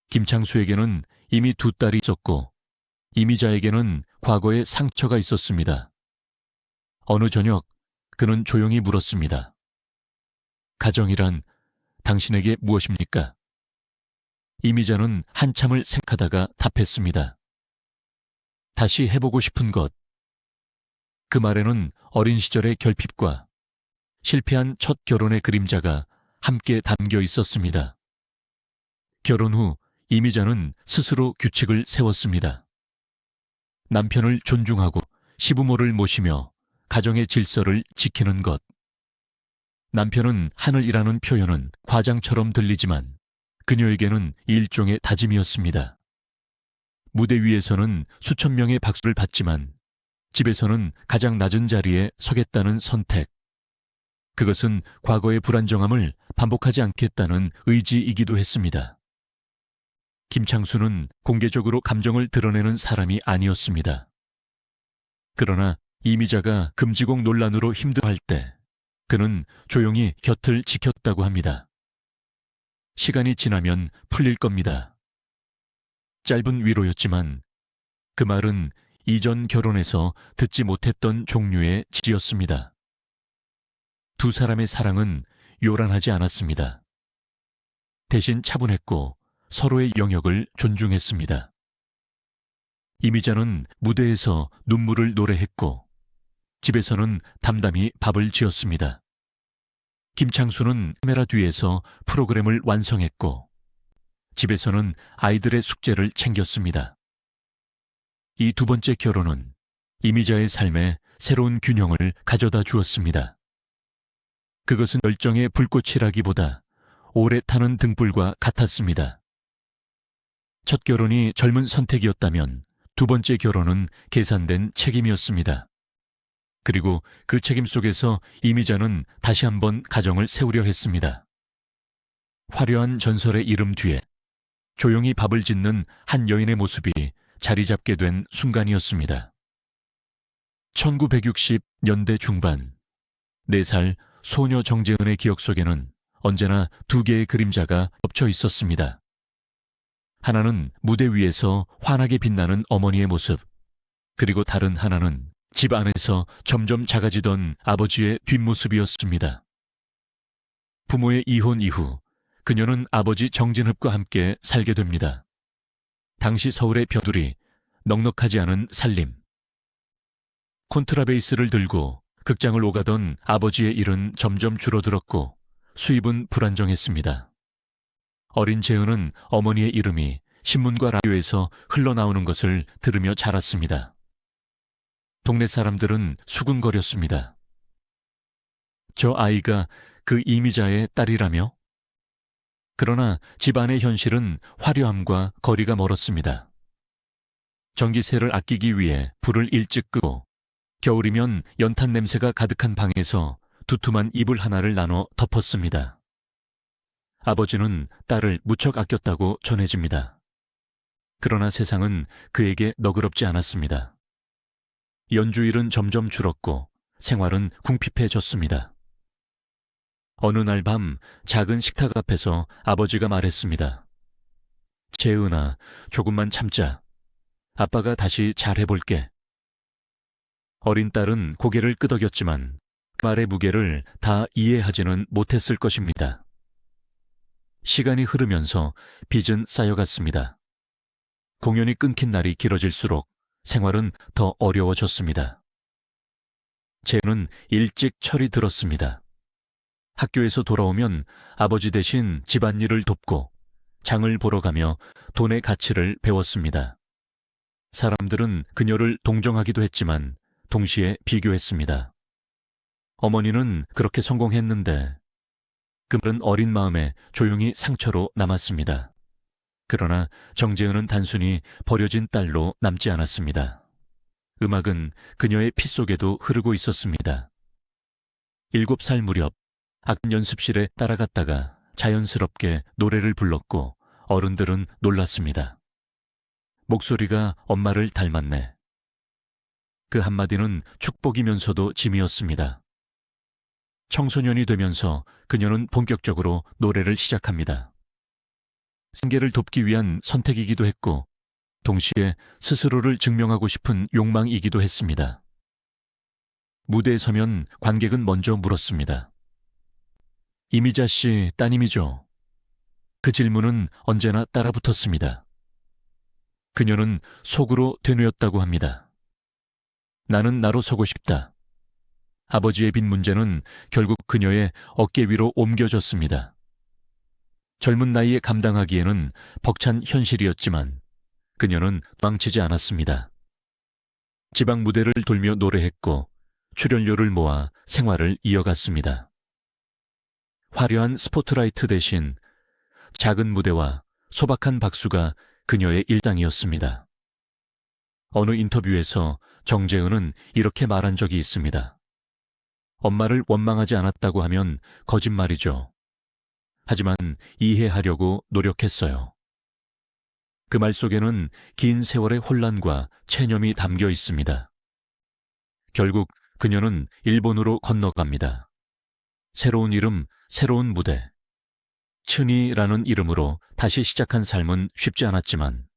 Speaker 1: 김창수에게는 이미 두 딸이 있었고, 이미자에게는 과거에 상처가 있었습니다. 어느 저녁 그는 조용히 물었습니다. 가정이란 당신에게 무엇입니까? 이미자는 한참을 생각하다가 답했습니다. 다시 해보고 싶은 것. 그 말에는 어린 시절의 결핍과 실패한 첫 결혼의 그림자가 함께 담겨 있었습니다. 결혼 후 이미자는 스스로 규칙을 세웠습니다. 남편을 존중하고 시부모를 모시며 가정의 질서를 지키는 것. 남편은 하늘이라는 표현은 과장처럼 들리지만 그녀에게는 일종의 다짐이었습니다. 무대 위에서는 수천 명의 박수를 받지만 집에서는 가장 낮은 자리에 서겠다는 선택. 그것은 과거의 불안정함을 반복하지 않겠다는 의지이기도 했습니다. 김창수는 공개적으로 감정을 드러내는 사람이 아니었습니다. 그러나 이미자가 금지곡 논란으로 힘들어할 때 그는 조용히 곁을 지켰다고 합니다. 시간이 지나면 풀릴 겁니다. 짧은 위로였지만 그 말은 이전 결혼에서 듣지 못했던 종류의 지지였습니다. 두 사람의 사랑은 요란하지 않았습니다. 대신 차분했고 서로의 영역을 존중했습니다. 이미자는 무대에서 눈물을 노래했고 집에서는 담담히 밥을 지었습니다. 김창수는 카메라 뒤에서 프로그램을 완성했고 집에서는 아이들의 숙제를 챙겼습니다. 이 두 번째 결혼은 이미자의 삶에 새로운 균형을 가져다 주었습니다. 그것은 열정의 불꽃이라기보다 오래 타는 등불과 같았습니다. 첫 결혼이 젊은 선택이었다면 두 번째 결혼은 계산된 책임이었습니다. 그리고 그 책임 속에서 이미자는 다시 한번 가정을 세우려 했습니다. 화려한 전설의 이름 뒤에 조용히 밥을 짓는 한 여인의 모습이 자리 잡게 된 순간이었습니다. 1960년대 중반, 4살 소녀 정재은의 기억 속에는 언제나 두 개의 그림자가 겹쳐 있었습니다. 하나는 무대 위에서 환하게 빛나는 어머니의 모습, 그리고 다른 하나는 집 안에서 점점 작아지던 아버지의 뒷모습이었습니다. 부모의 이혼 이후 그녀는 아버지 정진흡과 함께 살게 됩니다. 당시 서울의 벼들이 넉넉하지 않은 살림. 콘트라베이스를 들고 극장을 오가던 아버지의 일은 점점 줄어들었고 수입은 불안정했습니다. 어린 재은은 어머니의 이름이 신문과 라디오에서 흘러나오는 것을 들으며 자랐습니다. 동네 사람들은 수군거렸습니다. 저 아이가 그 이미자의 딸이라며? 그러나 집안의 현실은 화려함과 거리가 멀었습니다. 전기세를 아끼기 위해 불을 일찍 끄고 겨울이면 연탄 냄새가 가득한 방에서 두툼한 이불 하나를 나눠 덮었습니다. 아버지는 딸을 무척 아꼈다고 전해집니다. 그러나 세상은 그에게 너그럽지 않았습니다. 연주일은 점점 줄었고 생활은 궁핍해졌습니다. 어느 날 밤 작은 식탁 앞에서 아버지가 말했습니다. 재은아, 조금만 참자. 아빠가 다시 잘해볼게. 어린 딸은 고개를 끄덕였지만 그 말의 무게를 다 이해하지는 못했을 것입니다. 시간이 흐르면서 빚은 쌓여갔습니다. 공연이 끊긴 날이 길어질수록 생활은 더 어려워졌습니다. 재은은 일찍 철이 들었습니다. 학교에서 돌아오면 아버지 대신 집안일을 돕고 장을 보러 가며 돈의 가치를 배웠습니다. 사람들은 그녀를 동정하기도 했지만 동시에 비교했습니다. 어머니는 그렇게 성공했는데 그 말은 어린 마음에 조용히 상처로 남았습니다. 그러나 정재은은 단순히 버려진 딸로 남지 않았습니다. 음악은 그녀의 피 속에도 흐르고 있었습니다. 7살 무렵 악단 연습실에 따라갔다가 자연스럽게 노래를 불렀고 어른들은 놀랐습니다. 목소리가 엄마를 닮았네. 그 한마디는 축복이면서도 짐이었습니다. 청소년이 되면서 그녀는 본격적으로 노래를 시작합니다. 생계를 돕기 위한 선택이기도 했고 동시에 스스로를 증명하고 싶은 욕망이기도 했습니다. 무대에 서면 관객은 먼저 물었습니다. 이미자 씨 따님이죠? 그 질문은 언제나 따라붙었습니다. 그녀는 속으로 되뇌었다고 합니다. 나는 나로 서고 싶다. 아버지의 빈 문제는 결국 그녀의 어깨 위로 옮겨졌습니다. 젊은 나이에 감당하기에는 벅찬 현실이었지만 그녀는 도망치지 않았습니다. 지방 무대를 돌며 노래했고 출연료를 모아 생활을 이어갔습니다. 화려한 스포트라이트 대신 작은 무대와 소박한 박수가 그녀의 일상이었습니다. 어느 인터뷰에서 정재은은 이렇게 말한 적이 있습니다. 엄마를 원망하지 않았다고 하면 거짓말이죠. 하지만 이해하려고 노력했어요. 그 말 속에는 긴 세월의 혼란과 체념이 담겨 있습니다. 결국 그녀는 일본으로 건너갑니다. 새로운 이름, 새로운 무대. 춘이라는 이름으로 다시 시작한 삶은 쉽지 않았지만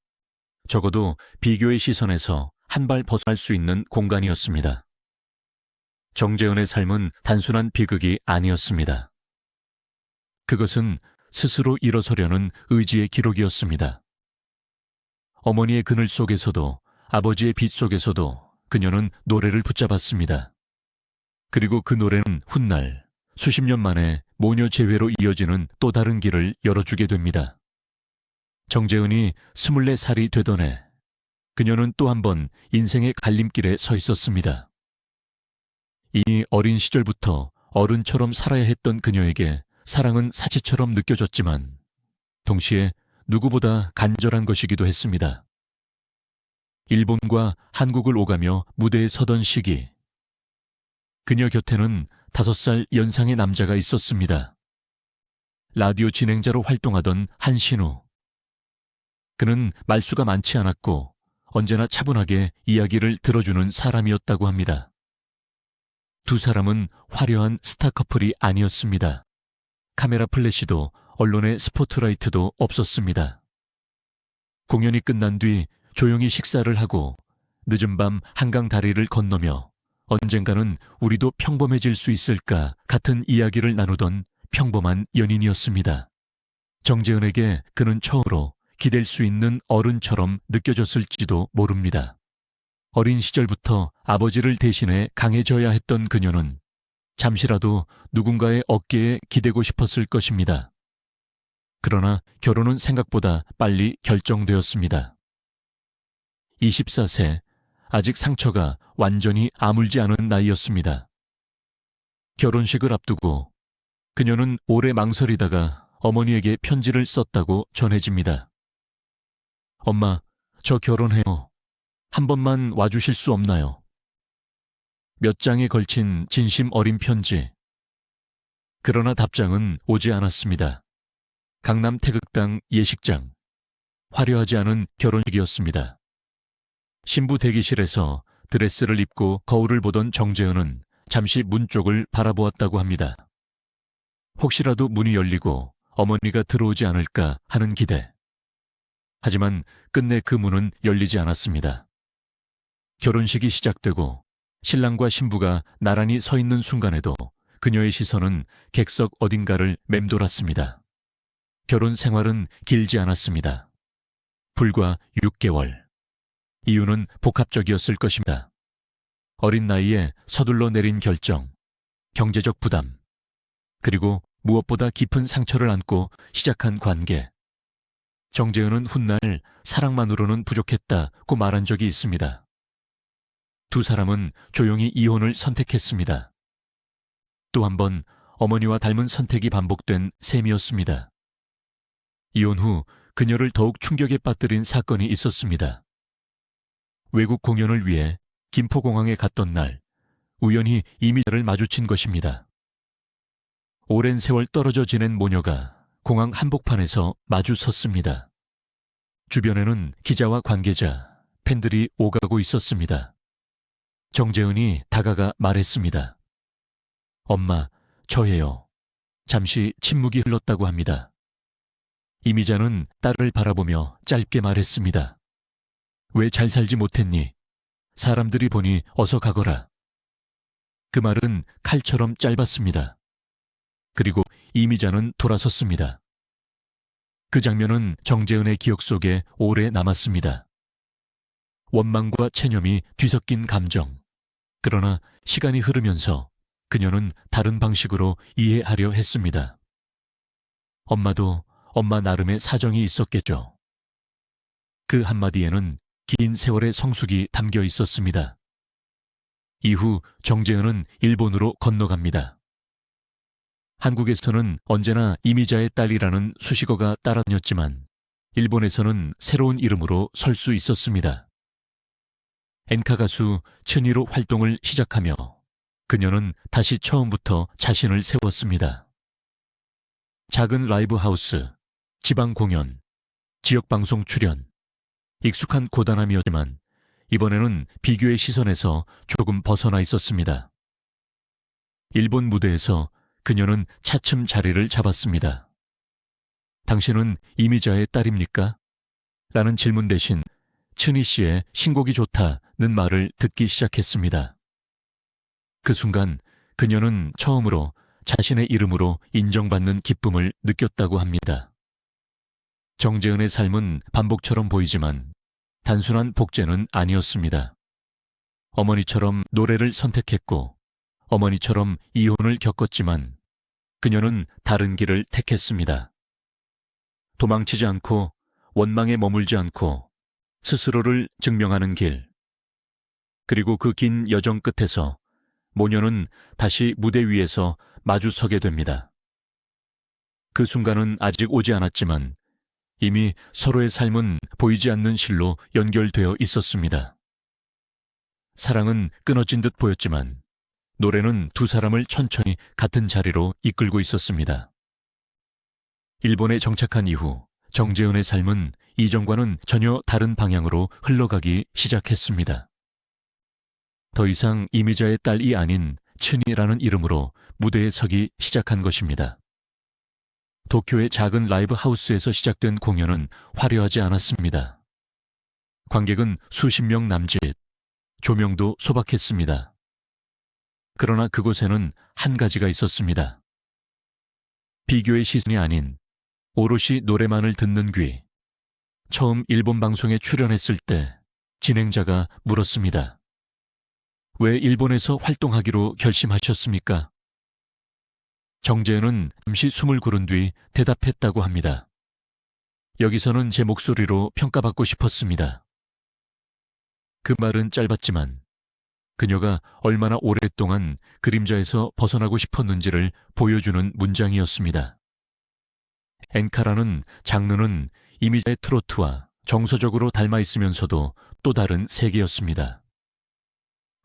Speaker 1: 적어도 비교의 시선에서 한 발 벗어날 수 있는 공간이었습니다. 정재은의 삶은 단순한 비극이 아니었습니다. 그것은 스스로 일어서려는 의지의 기록이었습니다. 어머니의 그늘 속에서도 아버지의 빛 속에서도 그녀는 노래를 붙잡았습니다. 그리고 그 노래는 훗날 수십 년 만에 모녀 재회로 이어지는 또 다른 길을 열어주게 됩니다. 정재은이 24살이 되던 해 그녀는 또 한 번 인생의 갈림길에 서 있었습니다. 이미 어린 시절부터 어른처럼 살아야 했던 그녀에게 사랑은 사치처럼 느껴졌지만 동시에 누구보다 간절한 것이기도 했습니다. 일본과 한국을 오가며 무대에 서던 시기, 그녀 곁에는 5살 연상의 남자가 있었습니다. 라디오 진행자로 활동하던 한신우. 그는 말수가 많지 않았고 언제나 차분하게 이야기를 들어주는 사람이었다고 합니다. 두 사람은 화려한 스타 커플이 아니었습니다. 카메라 플래시도 언론의 스포트라이트도 없었습니다. 공연이 끝난 뒤 조용히 식사를 하고 늦은 밤 한강 다리를 건너며 언젠가는 우리도 평범해질 수 있을까 같은 이야기를 나누던 평범한 연인이었습니다. 정재은에게 그는 처음으로 기댈 수 있는 어른처럼 느껴졌을지도 모릅니다. 어린 시절부터 아버지를 대신해 강해져야 했던 그녀는 잠시라도 누군가의 어깨에 기대고 싶었을 것입니다. 그러나 결혼은 생각보다 빨리 결정되었습니다. 24세, 아직 상처가 완전히 아물지 않은 나이였습니다. 결혼식을 앞두고 그녀는 오래 망설이다가 어머니에게 편지를 썼다고 전해집니다. 엄마, 저 결혼해요. 한 번만 와주실 수 없나요? 몇 장에 걸친 진심 어린 편지. 그러나 답장은 오지 않았습니다. 강남 태극당 예식장. 화려하지 않은 결혼식이었습니다. 신부 대기실에서 드레스를 입고 거울을 보던 정재은은 잠시 문 쪽을 바라보았다고 합니다. 혹시라도 문이 열리고 어머니가 들어오지 않을까 하는 기대. 하지만 끝내 그 문은 열리지 않았습니다. 결혼식이 시작되고 신랑과 신부가 나란히 서 있는 순간에도 그녀의 시선은 객석 어딘가를 맴돌았습니다. 결혼 생활은 길지 않았습니다. 불과 6개월. 이유는 복합적이었을 것입니다. 어린 나이에 서둘러 내린 결정, 경제적 부담, 그리고 무엇보다 깊은 상처를 안고 시작한 관계. 정재은은 훗날 사랑만으로는 부족했다고 말한 적이 있습니다. 두 사람은 조용히 이혼을 선택했습니다. 또 한 번 어머니와 닮은 선택이 반복된 셈이었습니다. 이혼 후 그녀를 더욱 충격에 빠뜨린 사건이 있었습니다. 외국 공연을 위해 김포공항에 갔던 날 우연히 이미자를 마주친 것입니다. 오랜 세월 떨어져 지낸 모녀가 공항 한복판에서 마주 섰습니다. 주변에는 기자와 관계자, 팬들이 오가고 있었습니다. 정재은이 다가가 말했습니다. 엄마, 저예요. 잠시 침묵이 흘렀다고 합니다. 이미자는 딸을 바라보며 짧게 말했습니다. 왜 잘 살지 못했니? 사람들이 보니 어서 가거라. 그 말은 칼처럼 짧았습니다. 그리고 이미자는 돌아섰습니다. 그 장면은 정재은의 기억 속에 오래 남았습니다. 원망과 체념이 뒤섞인 감정. 그러나 시간이 흐르면서 그녀는 다른 방식으로 이해하려 했습니다. 엄마도 엄마 나름의 사정이 있었겠죠. 그 한마디에는 긴 세월의 성숙이 담겨 있었습니다. 이후 정재은은 일본으로 건너갑니다. 한국에서는 언제나 이미자의 딸이라는 수식어가 따라다녔지만 일본에서는 새로운 이름으로 설 수 있었습니다. 엔카 가수 츠니로 활동을 시작하며 그녀는 다시 처음부터 자신을 세웠습니다. 작은 라이브 하우스, 지방 공연, 지역 방송 출연, 익숙한 고단함이었지만 이번에는 비교의 시선에서 조금 벗어나 있었습니다. 일본 무대에서 그녀는 차츰 자리를 잡았습니다. 당신은 이미자의 딸입니까? 라는 질문 대신 츠니 씨의 신곡이 좋다는 말을 듣기 시작했습니다. 그 순간 그녀는 처음으로 자신의 이름으로 인정받는 기쁨을 느꼈다고 합니다. 정재은의 삶은 반복처럼 보이지만 단순한 복제는 아니었습니다. 어머니처럼 노래를 선택했고 어머니처럼 이혼을 겪었지만 그녀는 다른 길을 택했습니다. 도망치지 않고 원망에 머물지 않고 스스로를 증명하는 길. 그리고 그 긴 여정 끝에서 모녀는 다시 무대 위에서 마주서게 됩니다. 그 순간은 아직 오지 않았지만 이미 서로의 삶은 보이지 않는 실로 연결되어 있었습니다. 사랑은 끊어진 듯 보였지만 노래는 두 사람을 천천히 같은 자리로 이끌고 있었습니다. 일본에 정착한 이후 정재은의 삶은 이전과는 전혀 다른 방향으로 흘러가기 시작했습니다. 더 이상 이미자의 딸이 아닌 츠니라는 이름으로 무대에 서기 시작한 것입니다. 도쿄의 작은 라이브 하우스에서 시작된 공연은 화려하지 않았습니다. 관객은 수십 명 남짓, 조명도 소박했습니다. 그러나 그곳에는 한 가지가 있었습니다. 비교의 시선이 아닌 오롯이 노래만을 듣는 귀. 처음 일본 방송에 출연했을 때 진행자가 물었습니다. 왜 일본에서 활동하기로 결심하셨습니까? 정재은은 잠시 숨을 고른 뒤 대답했다고 합니다. 여기서는 제 목소리로 평가받고 싶었습니다. 그 말은 짧았지만 그녀가 얼마나 오랫동안 그림자에서 벗어나고 싶었는지를 보여주는 문장이었습니다. 엔카라는 장르는 이미자의 트로트와 정서적으로 닮아있으면서도 또 다른 세계였습니다.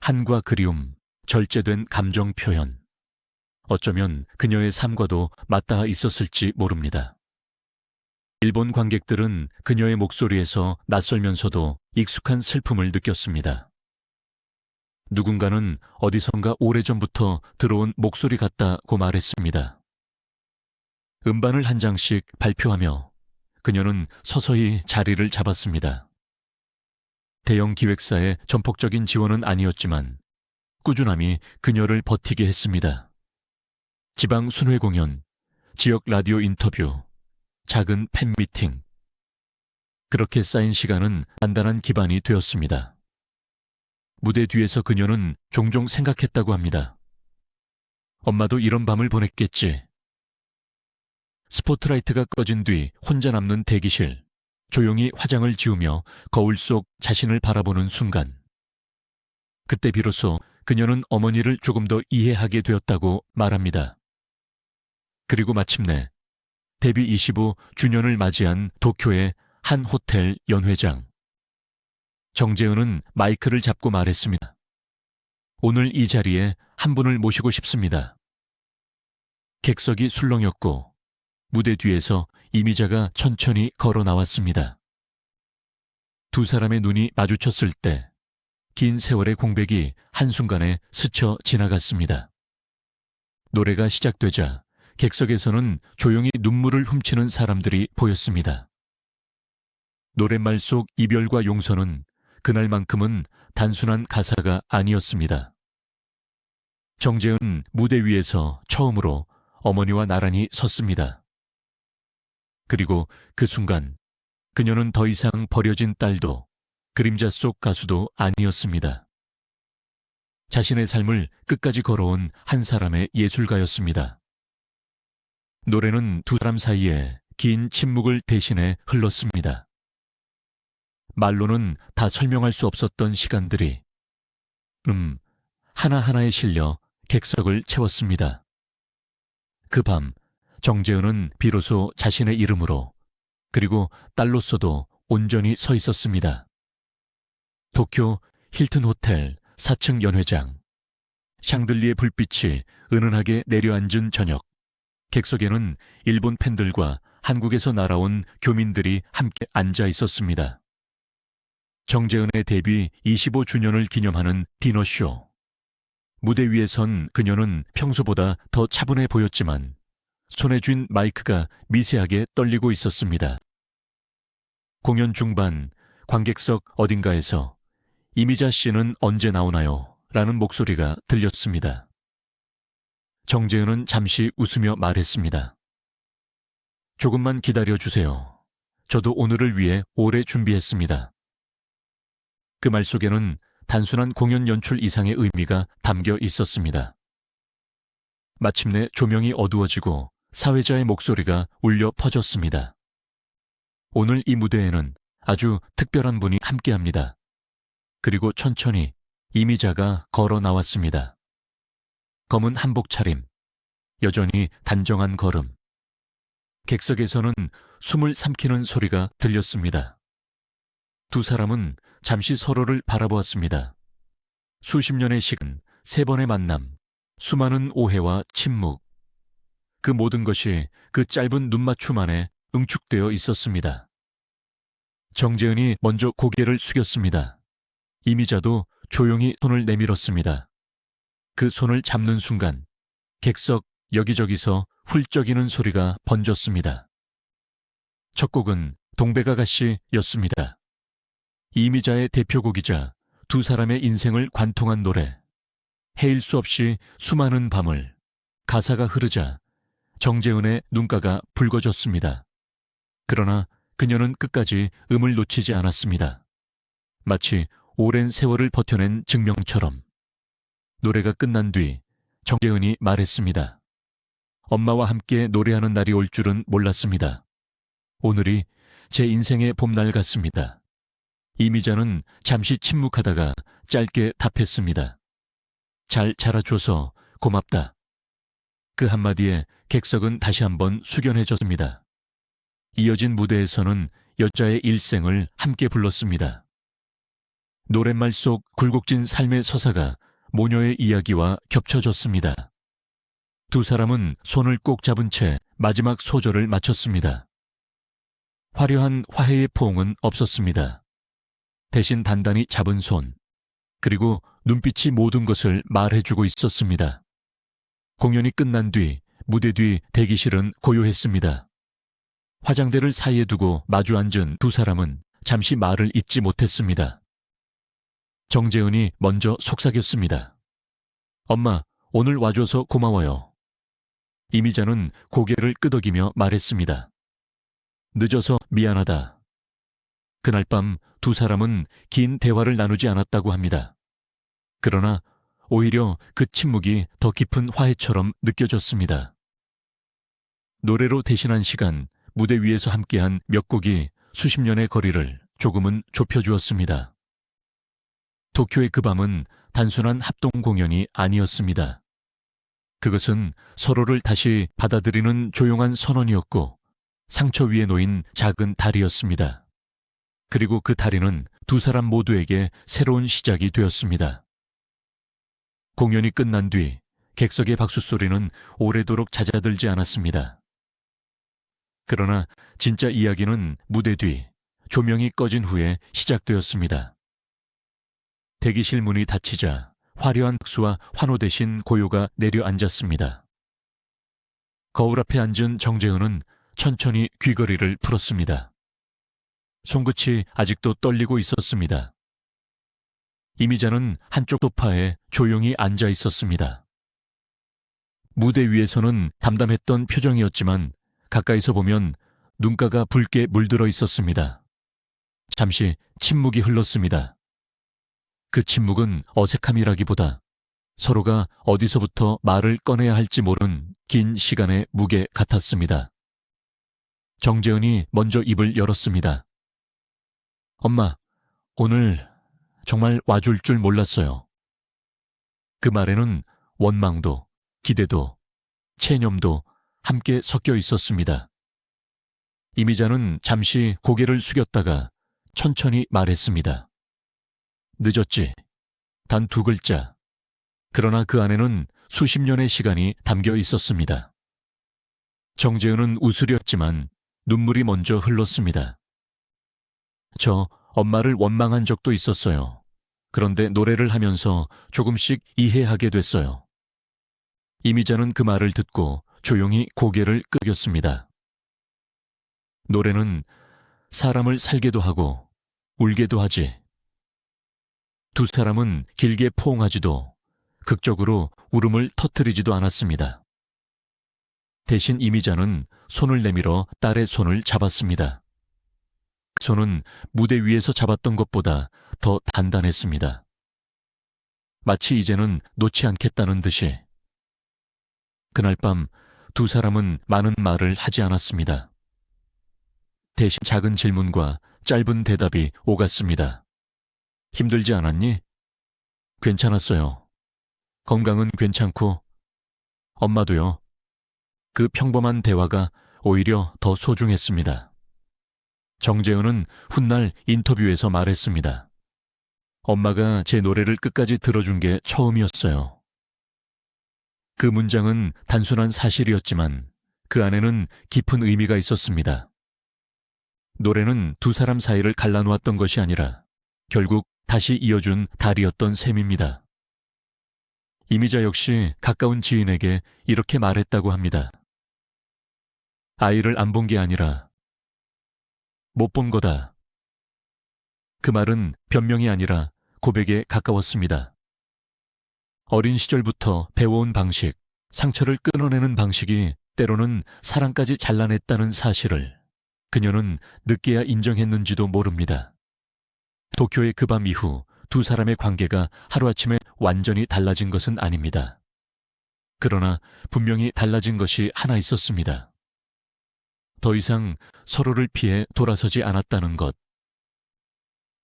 Speaker 1: 한과 그리움, 절제된 감정 표현. 어쩌면 그녀의 삶과도 맞닿아 있었을지 모릅니다. 일본 관객들은 그녀의 목소리에서 낯설면서도 익숙한 슬픔을 느꼈습니다. 누군가는 어디선가 오래전부터 들어온 목소리 같다고 말했습니다. 음반을 한 장씩 발표하며 그녀는 서서히 자리를 잡았습니다. 대형 기획사의 전폭적인 지원은 아니었지만 꾸준함이 그녀를 버티게 했습니다. 지방 순회 공연, 지역 라디오 인터뷰, 작은 팬미팅. 그렇게 쌓인 시간은 단단한 기반이 되었습니다. 무대 뒤에서 그녀는 종종 생각했다고 합니다. 엄마도 이런 밤을 보냈겠지. 스포트라이트가 꺼진 뒤 혼자 남는 대기실, 조용히 화장을 지우며 거울 속 자신을 바라보는 순간. 그때 비로소 그녀는 어머니를 조금 더 이해하게 되었다고 말합니다. 그리고 마침내 데뷔 25주년을 맞이한 도쿄의 한 호텔 연회장. 정재은은 마이크를 잡고 말했습니다. 오늘 이 자리에 한 분을 모시고 싶습니다. 객석이 술렁였고 무대 뒤에서 이미자가 천천히 걸어 나왔습니다. 두 사람의 눈이 마주쳤을 때 긴 세월의 공백이 한순간에 스쳐 지나갔습니다. 노래가 시작되자 객석에서는 조용히 눈물을 훔치는 사람들이 보였습니다. 노랫말 속 이별과 용서는 그날만큼은 단순한 가사가 아니었습니다. 정재은 무대 위에서 처음으로 어머니와 나란히 섰습니다. 그리고 그 순간 그녀는 더 이상 버려진 딸도 그림자 속 가수도 아니었습니다. 자신의 삶을 끝까지 걸어온 한 사람의 예술가였습니다. 노래는 두 사람 사이에 긴 침묵을 대신해 흘렀습니다. 말로는 다 설명할 수 없었던 시간들이 하나하나에 실려 객석을 채웠습니다. 그 밤 정재은은 비로소 자신의 이름으로 그리고 딸로서도 온전히 서 있었습니다. 도쿄 힐튼 호텔 4층 연회장. 샹들리에 불빛이 은은하게 내려앉은 저녁. 객석에는 일본 팬들과 한국에서 날아온 교민들이 함께 앉아 있었습니다. 정재은의 데뷔 25주년을 기념하는 디너쇼. 무대 위에 선 그녀는 평소보다 더 차분해 보였지만 손에 쥔 마이크가 미세하게 떨리고 있었습니다. 공연 중반 관객석 어딘가에서 이미자 씨는 언제 나오나요? 라는 목소리가 들렸습니다. 정재은은 잠시 웃으며 말했습니다. 조금만 기다려주세요. 저도 오늘을 위해 오래 준비했습니다. 그 말 속에는 단순한 공연 연출 이상의 의미가 담겨 있었습니다. 마침내 조명이 어두워지고 사회자의 목소리가 울려 퍼졌습니다. 오늘 이 무대에는 아주 특별한 분이 함께합니다. 그리고 천천히 이미자가 걸어 나왔습니다. 검은 한복 차림, 여전히 단정한 걸음. 객석에서는 숨을 삼키는 소리가 들렸습니다. 두 사람은 잠시 서로를 바라보았습니다. 수십 년의 식은, 세 번의 만남, 수많은 오해와 침묵. 그 모든 것이 그 짧은 눈맞춤 안에 응축되어 있었습니다. 정재은이 먼저 고개를 숙였습니다. 이미자도 조용히 손을 내밀었습니다. 그 손을 잡는 순간 객석 여기저기서 훌쩍이는 소리가 번졌습니다. 첫 곡은 동백아가씨였습니다. 이미자의 대표곡이자 두 사람의 인생을 관통한 노래. 헤일 수 없이 수많은 밤을 가사가 흐르자 정재은의 눈가가 붉어졌습니다. 그러나 그녀는 끝까지 음을 놓치지 않았습니다. 마치 오랜 세월을 버텨낸 증명처럼. 노래가 끝난 뒤 정재은이 말했습니다. 엄마와 함께 노래하는 날이 올 줄은 몰랐습니다. 오늘이 제 인생의 봄날 같습니다. 이미자는 잠시 침묵하다가 짧게 답했습니다. 잘 자라줘서 고맙다. 그 한마디에 객석은 다시 한번 숙연해졌습니다. 이어진 무대에서는 여자의 일생을 함께 불렀습니다. 노랫말 속 굴곡진 삶의 서사가 모녀의 이야기와 겹쳐졌습니다. 두 사람은 손을 꼭 잡은 채 마지막 소절을 마쳤습니다. 화려한 화해의 포옹은 없었습니다. 대신 단단히 잡은 손, 그리고 눈빛이 모든 것을 말해주고 있었습니다. 공연이 끝난 뒤 무대 뒤 대기실은 고요했습니다. 화장대를 사이에 두고 마주 앉은 두 사람은 잠시 말을 잇지 못했습니다. 정재은이 먼저 속삭였습니다. 엄마, 오늘 와줘서 고마워요. 이미자는 고개를 끄덕이며 말했습니다. 늦어서 미안하다. 그날 밤 두 사람은 긴 대화를 나누지 않았다고 합니다. 그러나 오히려 그 침묵이 더 깊은 화해처럼 느껴졌습니다. 노래로 대신한 시간, 무대 위에서 함께한 몇 곡이 수십 년의 거리를 조금은 좁혀주었습니다. 도쿄의 그 밤은 단순한 합동 공연이 아니었습니다. 그것은 서로를 다시 받아들이는 조용한 선언이었고 상처 위에 놓인 작은 다리였습니다. 그리고 그 다리는 두 사람 모두에게 새로운 시작이 되었습니다. 공연이 끝난 뒤 객석의 박수 소리는 오래도록 잦아들지 않았습니다. 그러나 진짜 이야기는 무대 뒤 조명이 꺼진 후에 시작되었습니다. 대기실 문이 닫히자 화려한 박수와 환호 대신 고요가 내려앉았습니다. 거울 앞에 앉은 정재은은 천천히 귀걸이를 풀었습니다. 손끝이 아직도 떨리고 있었습니다. 이미자는 한쪽 소파에 조용히 앉아 있었습니다. 무대 위에서는 담담했던 표정이었지만 가까이서 보면 눈가가 붉게 물들어 있었습니다. 잠시 침묵이 흘렀습니다. 그 침묵은 어색함이라기보다 서로가 어디서부터 말을 꺼내야 할지 모른 긴 시간의 무게 같았습니다. 정재은이 먼저 입을 열었습니다. 엄마, 오늘 정말 와줄 줄 몰랐어요. 그 말에는 원망도, 기대도, 체념도 함께 섞여 있었습니다. 이미자는 잠시 고개를 숙였다가 천천히 말했습니다. 늦었지. 단 2글자. 그러나 그 안에는 수십 년의 시간이 담겨 있었습니다. 정재은은 웃으렸지만 눈물이 먼저 흘렀습니다. 저 엄마를 원망한 적도 있었어요. 그런데 노래를 하면서 조금씩 이해하게 됐어요. 이미자는 그 말을 듣고 조용히 고개를 끄겼습니다. 노래는 사람을 살게도 하고 울게도 하지. 두 사람은 길게 포옹하지도 극적으로 울음을 터뜨리지도 않았습니다. 대신 이미자는 손을 내밀어 딸의 손을 잡았습니다. 그 손은 무대 위에서 잡았던 것보다 더 단단했습니다. 마치 이제는 놓지 않겠다는 듯이. 그날 밤 두 사람은 많은 말을 하지 않았습니다. 대신 작은 질문과 짧은 대답이 오갔습니다. 힘들지 않았니? 괜찮았어요. 건강은 괜찮고 엄마도요. 그 평범한 대화가 오히려 더 소중했습니다. 정재은은 훗날 인터뷰에서 말했습니다. 엄마가 제 노래를 끝까지 들어준 게 처음이었어요. 그 문장은 단순한 사실이었지만 그 안에는 깊은 의미가 있었습니다. 노래는 두 사람 사이를 갈라놓았던 것이 아니라 결국 다시 이어준 다리였던 셈입니다. 이미자 역시 가까운 지인에게 이렇게 말했다고 합니다. 아이를 안 본 게 아니라 못 본 거다. 그 말은 변명이 아니라 고백에 가까웠습니다. 어린 시절부터 배워온 방식, 상처를 끊어내는 방식이 때로는 사랑까지 잘라냈다는 사실을 그녀는 늦게야 인정했는지도 모릅니다. 도쿄의 그 밤 이후 두 사람의 관계가 하루아침에 완전히 달라진 것은 아닙니다. 그러나 분명히 달라진 것이 하나 있었습니다. 더 이상 서로를 피해 돌아서지 않았다는 것.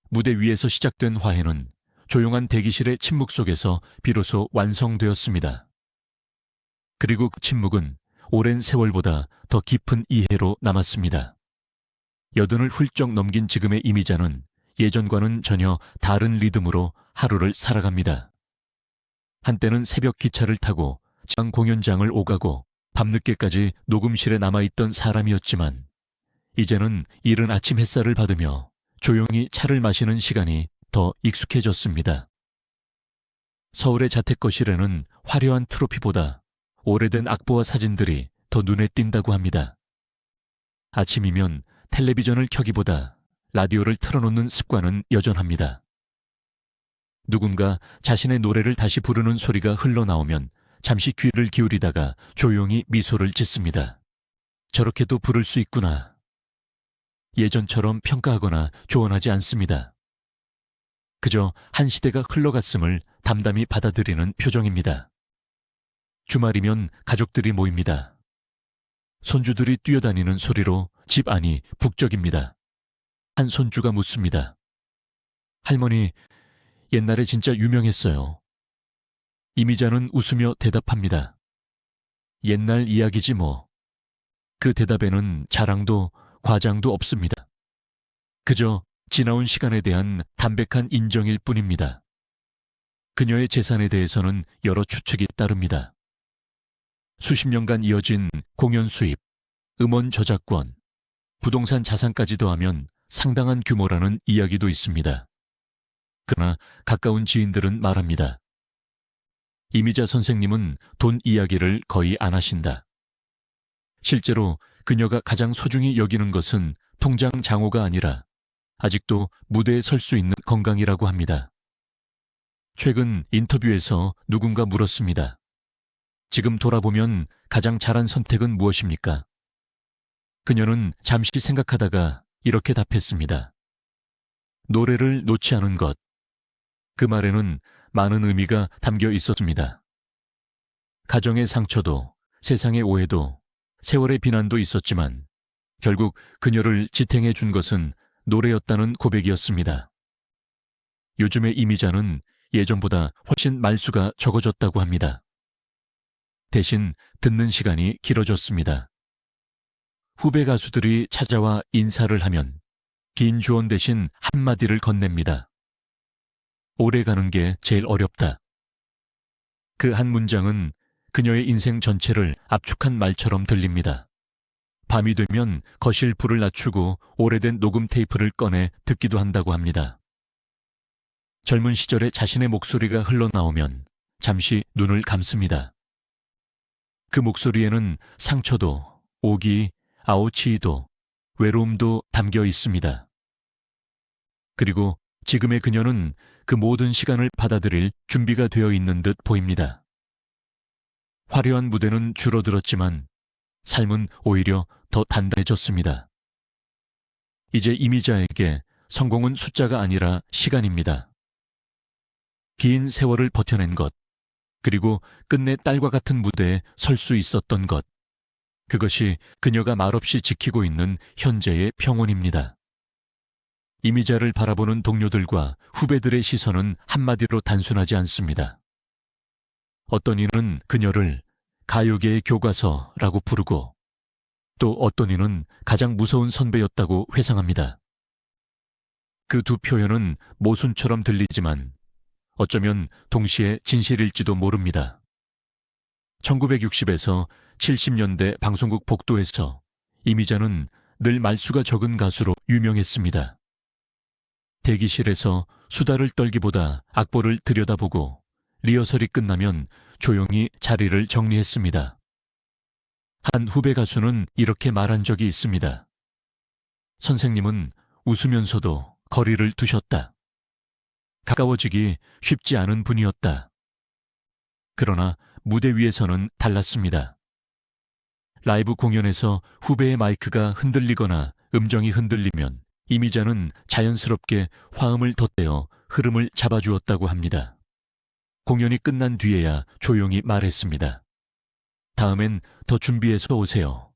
Speaker 1: 무대 위에서 시작된 화해는 조용한 대기실의 침묵 속에서 비로소 완성되었습니다. 그리고 그 침묵은 오랜 세월보다 더 깊은 이해로 남았습니다. 80을 훌쩍 넘긴 지금의 이미자는 예전과는 전혀 다른 리듬으로 하루를 살아갑니다. 한때는 새벽 기차를 타고 지방 공연장을 오가고 밤늦게까지 녹음실에 남아있던 사람이었지만 이제는 이른 아침 햇살을 받으며 조용히 차를 마시는 시간이 더 익숙해졌습니다. 서울의 자택거실에는 화려한 트로피보다 오래된 악보와 사진들이 더 눈에 띈다고 합니다. 아침이면 텔레비전을 켜기보다 라디오를 틀어놓는 습관은 여전합니다. 누군가 자신의 노래를 다시 부르는 소리가 흘러나오면 잠시 귀를 기울이다가 조용히 미소를 짓습니다. 저렇게도 부를 수 있구나. 예전처럼 평가하거나 조언하지 않습니다. 그저 한 시대가 흘러갔음을 담담히 받아들이는 표정입니다. 주말이면 가족들이 모입니다. 손주들이 뛰어다니는 소리로 집 안이 북적입니다. 한 손주가 묻습니다. 할머니, 옛날에 진짜 유명했어요. 이미자는 웃으며 대답합니다. 옛날 이야기지 뭐. 그 대답에는 자랑도 과장도 없습니다. 그저 지나온 시간에 대한 담백한 인정일 뿐입니다. 그녀의 재산에 대해서는 여러 추측이 따릅니다. 수십 년간 이어진 공연 수입, 음원 저작권, 부동산 자산까지 더하면 상당한 규모라는 이야기도 있습니다. 그러나 가까운 지인들은 말합니다. 이미자 선생님은 돈 이야기를 거의 안 하신다. 실제로 그녀가 가장 소중히 여기는 것은 통장 장호가 아니라 아직도 무대에 설 수 있는 건강이라고 합니다. 최근 인터뷰에서 누군가 물었습니다. 지금 돌아보면 가장 잘한 선택은 무엇입니까? 그녀는 잠시 생각하다가 이렇게 답했습니다. 노래를 놓지 않은 것. 그 말에는 많은 의미가 담겨 있었습니다. 가정의 상처도, 세상의 오해도, 세월의 비난도 있었지만 결국 그녀를 지탱해 준 것은 노래였다는 고백이었습니다. 요즘의 이미자는 예전보다 훨씬 말수가 적어졌다고 합니다. 대신 듣는 시간이 길어졌습니다. 후배 가수들이 찾아와 인사를 하면 긴 조언 대신 한마디를 건넵니다. 오래 가는 게 제일 어렵다. 그 한 문장은 그녀의 인생 전체를 압축한 말처럼 들립니다. 밤이 되면 거실 불을 낮추고 오래된 녹음 테이프를 꺼내 듣기도 한다고 합니다. 젊은 시절에 자신의 목소리가 흘러나오면 잠시 눈을 감습니다. 그 목소리에는 상처도, 오기, 아우치이도, 외로움도 담겨 있습니다. 그리고 지금의 그녀는 그 모든 시간을 받아들일 준비가 되어 있는 듯 보입니다. 화려한 무대는 줄어들었지만 삶은 오히려 더 단단해졌습니다. 이제 이미자에게 성공은 숫자가 아니라 시간입니다. 긴 세월을 버텨낸 것, 그리고 끝내 딸과 같은 무대에 설 수 있었던 것, 그것이 그녀가 말없이 지키고 있는 현재의 평온입니다. 이미자를 바라보는 동료들과 후배들의 시선은 한마디로 단순하지 않습니다. 어떤 이는 그녀를 가요계의 교과서라고 부르고 또 어떤 이는 가장 무서운 선배였다고 회상합니다. 그 두 표현은 모순처럼 들리지만 어쩌면 동시에 진실일지도 모릅니다. 1960에서 70년대 방송국 복도에서 이미자는 늘 말수가 적은 가수로 유명했습니다. 대기실에서 수다를 떨기보다 악보를 들여다보고 리허설이 끝나면 조용히 자리를 정리했습니다. 한 후배 가수는 이렇게 말한 적이 있습니다. 선생님은 웃으면서도 거리를 두셨다. 가까워지기 쉽지 않은 분이었다. 그러나 무대 위에서는 달랐습니다. 라이브 공연에서 후배의 마이크가 흔들리거나 음정이 흔들리면 이미자는 자연스럽게 화음을 덧대어 흐름을 잡아주었다고 합니다. 공연이 끝난 뒤에야 조용히 말했습니다. 다음엔 더 준비해서 오세요.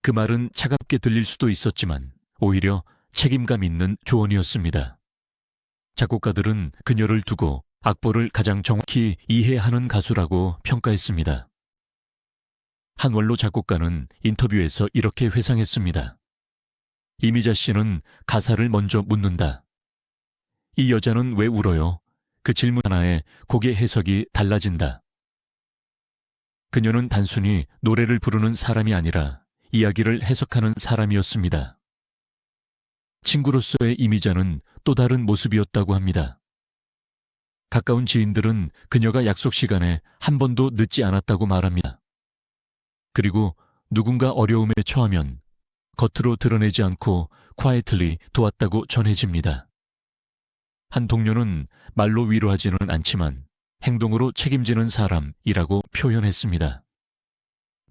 Speaker 1: 그 말은 차갑게 들릴 수도 있었지만 오히려 책임감 있는 조언이었습니다. 작곡가들은 그녀를 두고 악보를 가장 정확히 이해하는 가수라고 평가했습니다. 한 원로 작곡가는 인터뷰에서 이렇게 회상했습니다. 이미자 씨는 가사를 먼저 묻는다. 이 여자는 왜 울어요? 그 질문 하나에 곡의 해석이 달라진다. 그녀는 단순히 노래를 부르는 사람이 아니라 이야기를 해석하는 사람이었습니다. 친구로서의 이미자는 또 다른 모습이었다고 합니다. 가까운 지인들은 그녀가 약속 시간에 한 번도 늦지 않았다고 말합니다. 그리고 누군가 어려움에 처하면 겉으로 드러내지 않고 quietly 도왔다고 전해집니다. 한 동료는 말로 위로하지는 않지만 행동으로 책임지는 사람이라고 표현했습니다.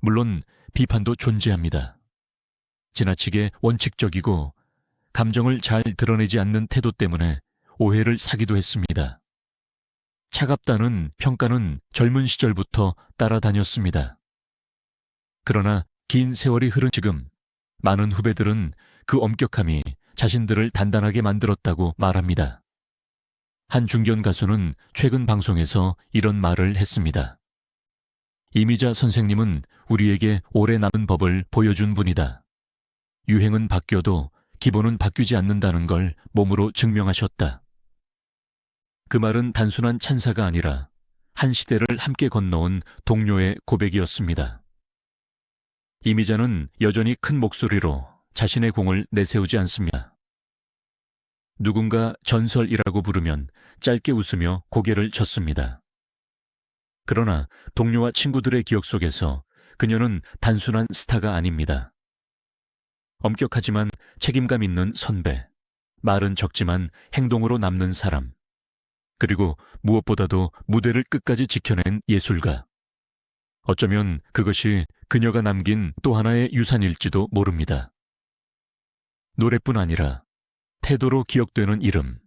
Speaker 1: 물론 비판도 존재합니다. 지나치게 원칙적이고 감정을 잘 드러내지 않는 태도 때문에 오해를 사기도 했습니다. 차갑다는 평가는 젊은 시절부터 따라다녔습니다. 그러나 긴 세월이 흐른 지금 많은 후배들은 그 엄격함이 자신들을 단단하게 만들었다고 말합니다. 한 중견 가수는 최근 방송에서 이런 말을 했습니다. 이미자 선생님은 우리에게 오래 남은 법을 보여준 분이다. 유행은 바뀌어도 기본은 바뀌지 않는다는 걸 몸으로 증명하셨다. 그 말은 단순한 찬사가 아니라 한 시대를 함께 건너온 동료의 고백이었습니다. 이미자는 여전히 큰 목소리로 자신의 공을 내세우지 않습니다. 누군가 전설이라고 부르면 짧게 웃으며 고개를 젓습니다. 그러나 동료와 친구들의 기억 속에서 그녀는 단순한 스타가 아닙니다. 엄격하지만 책임감 있는 선배, 말은 적지만 행동으로 남는 사람, 그리고 무엇보다도 무대를 끝까지 지켜낸 예술가. 어쩌면 그것이 그녀가 남긴 또 하나의 유산일지도 모릅니다. 노래뿐 아니라 태도로 기억되는 이름,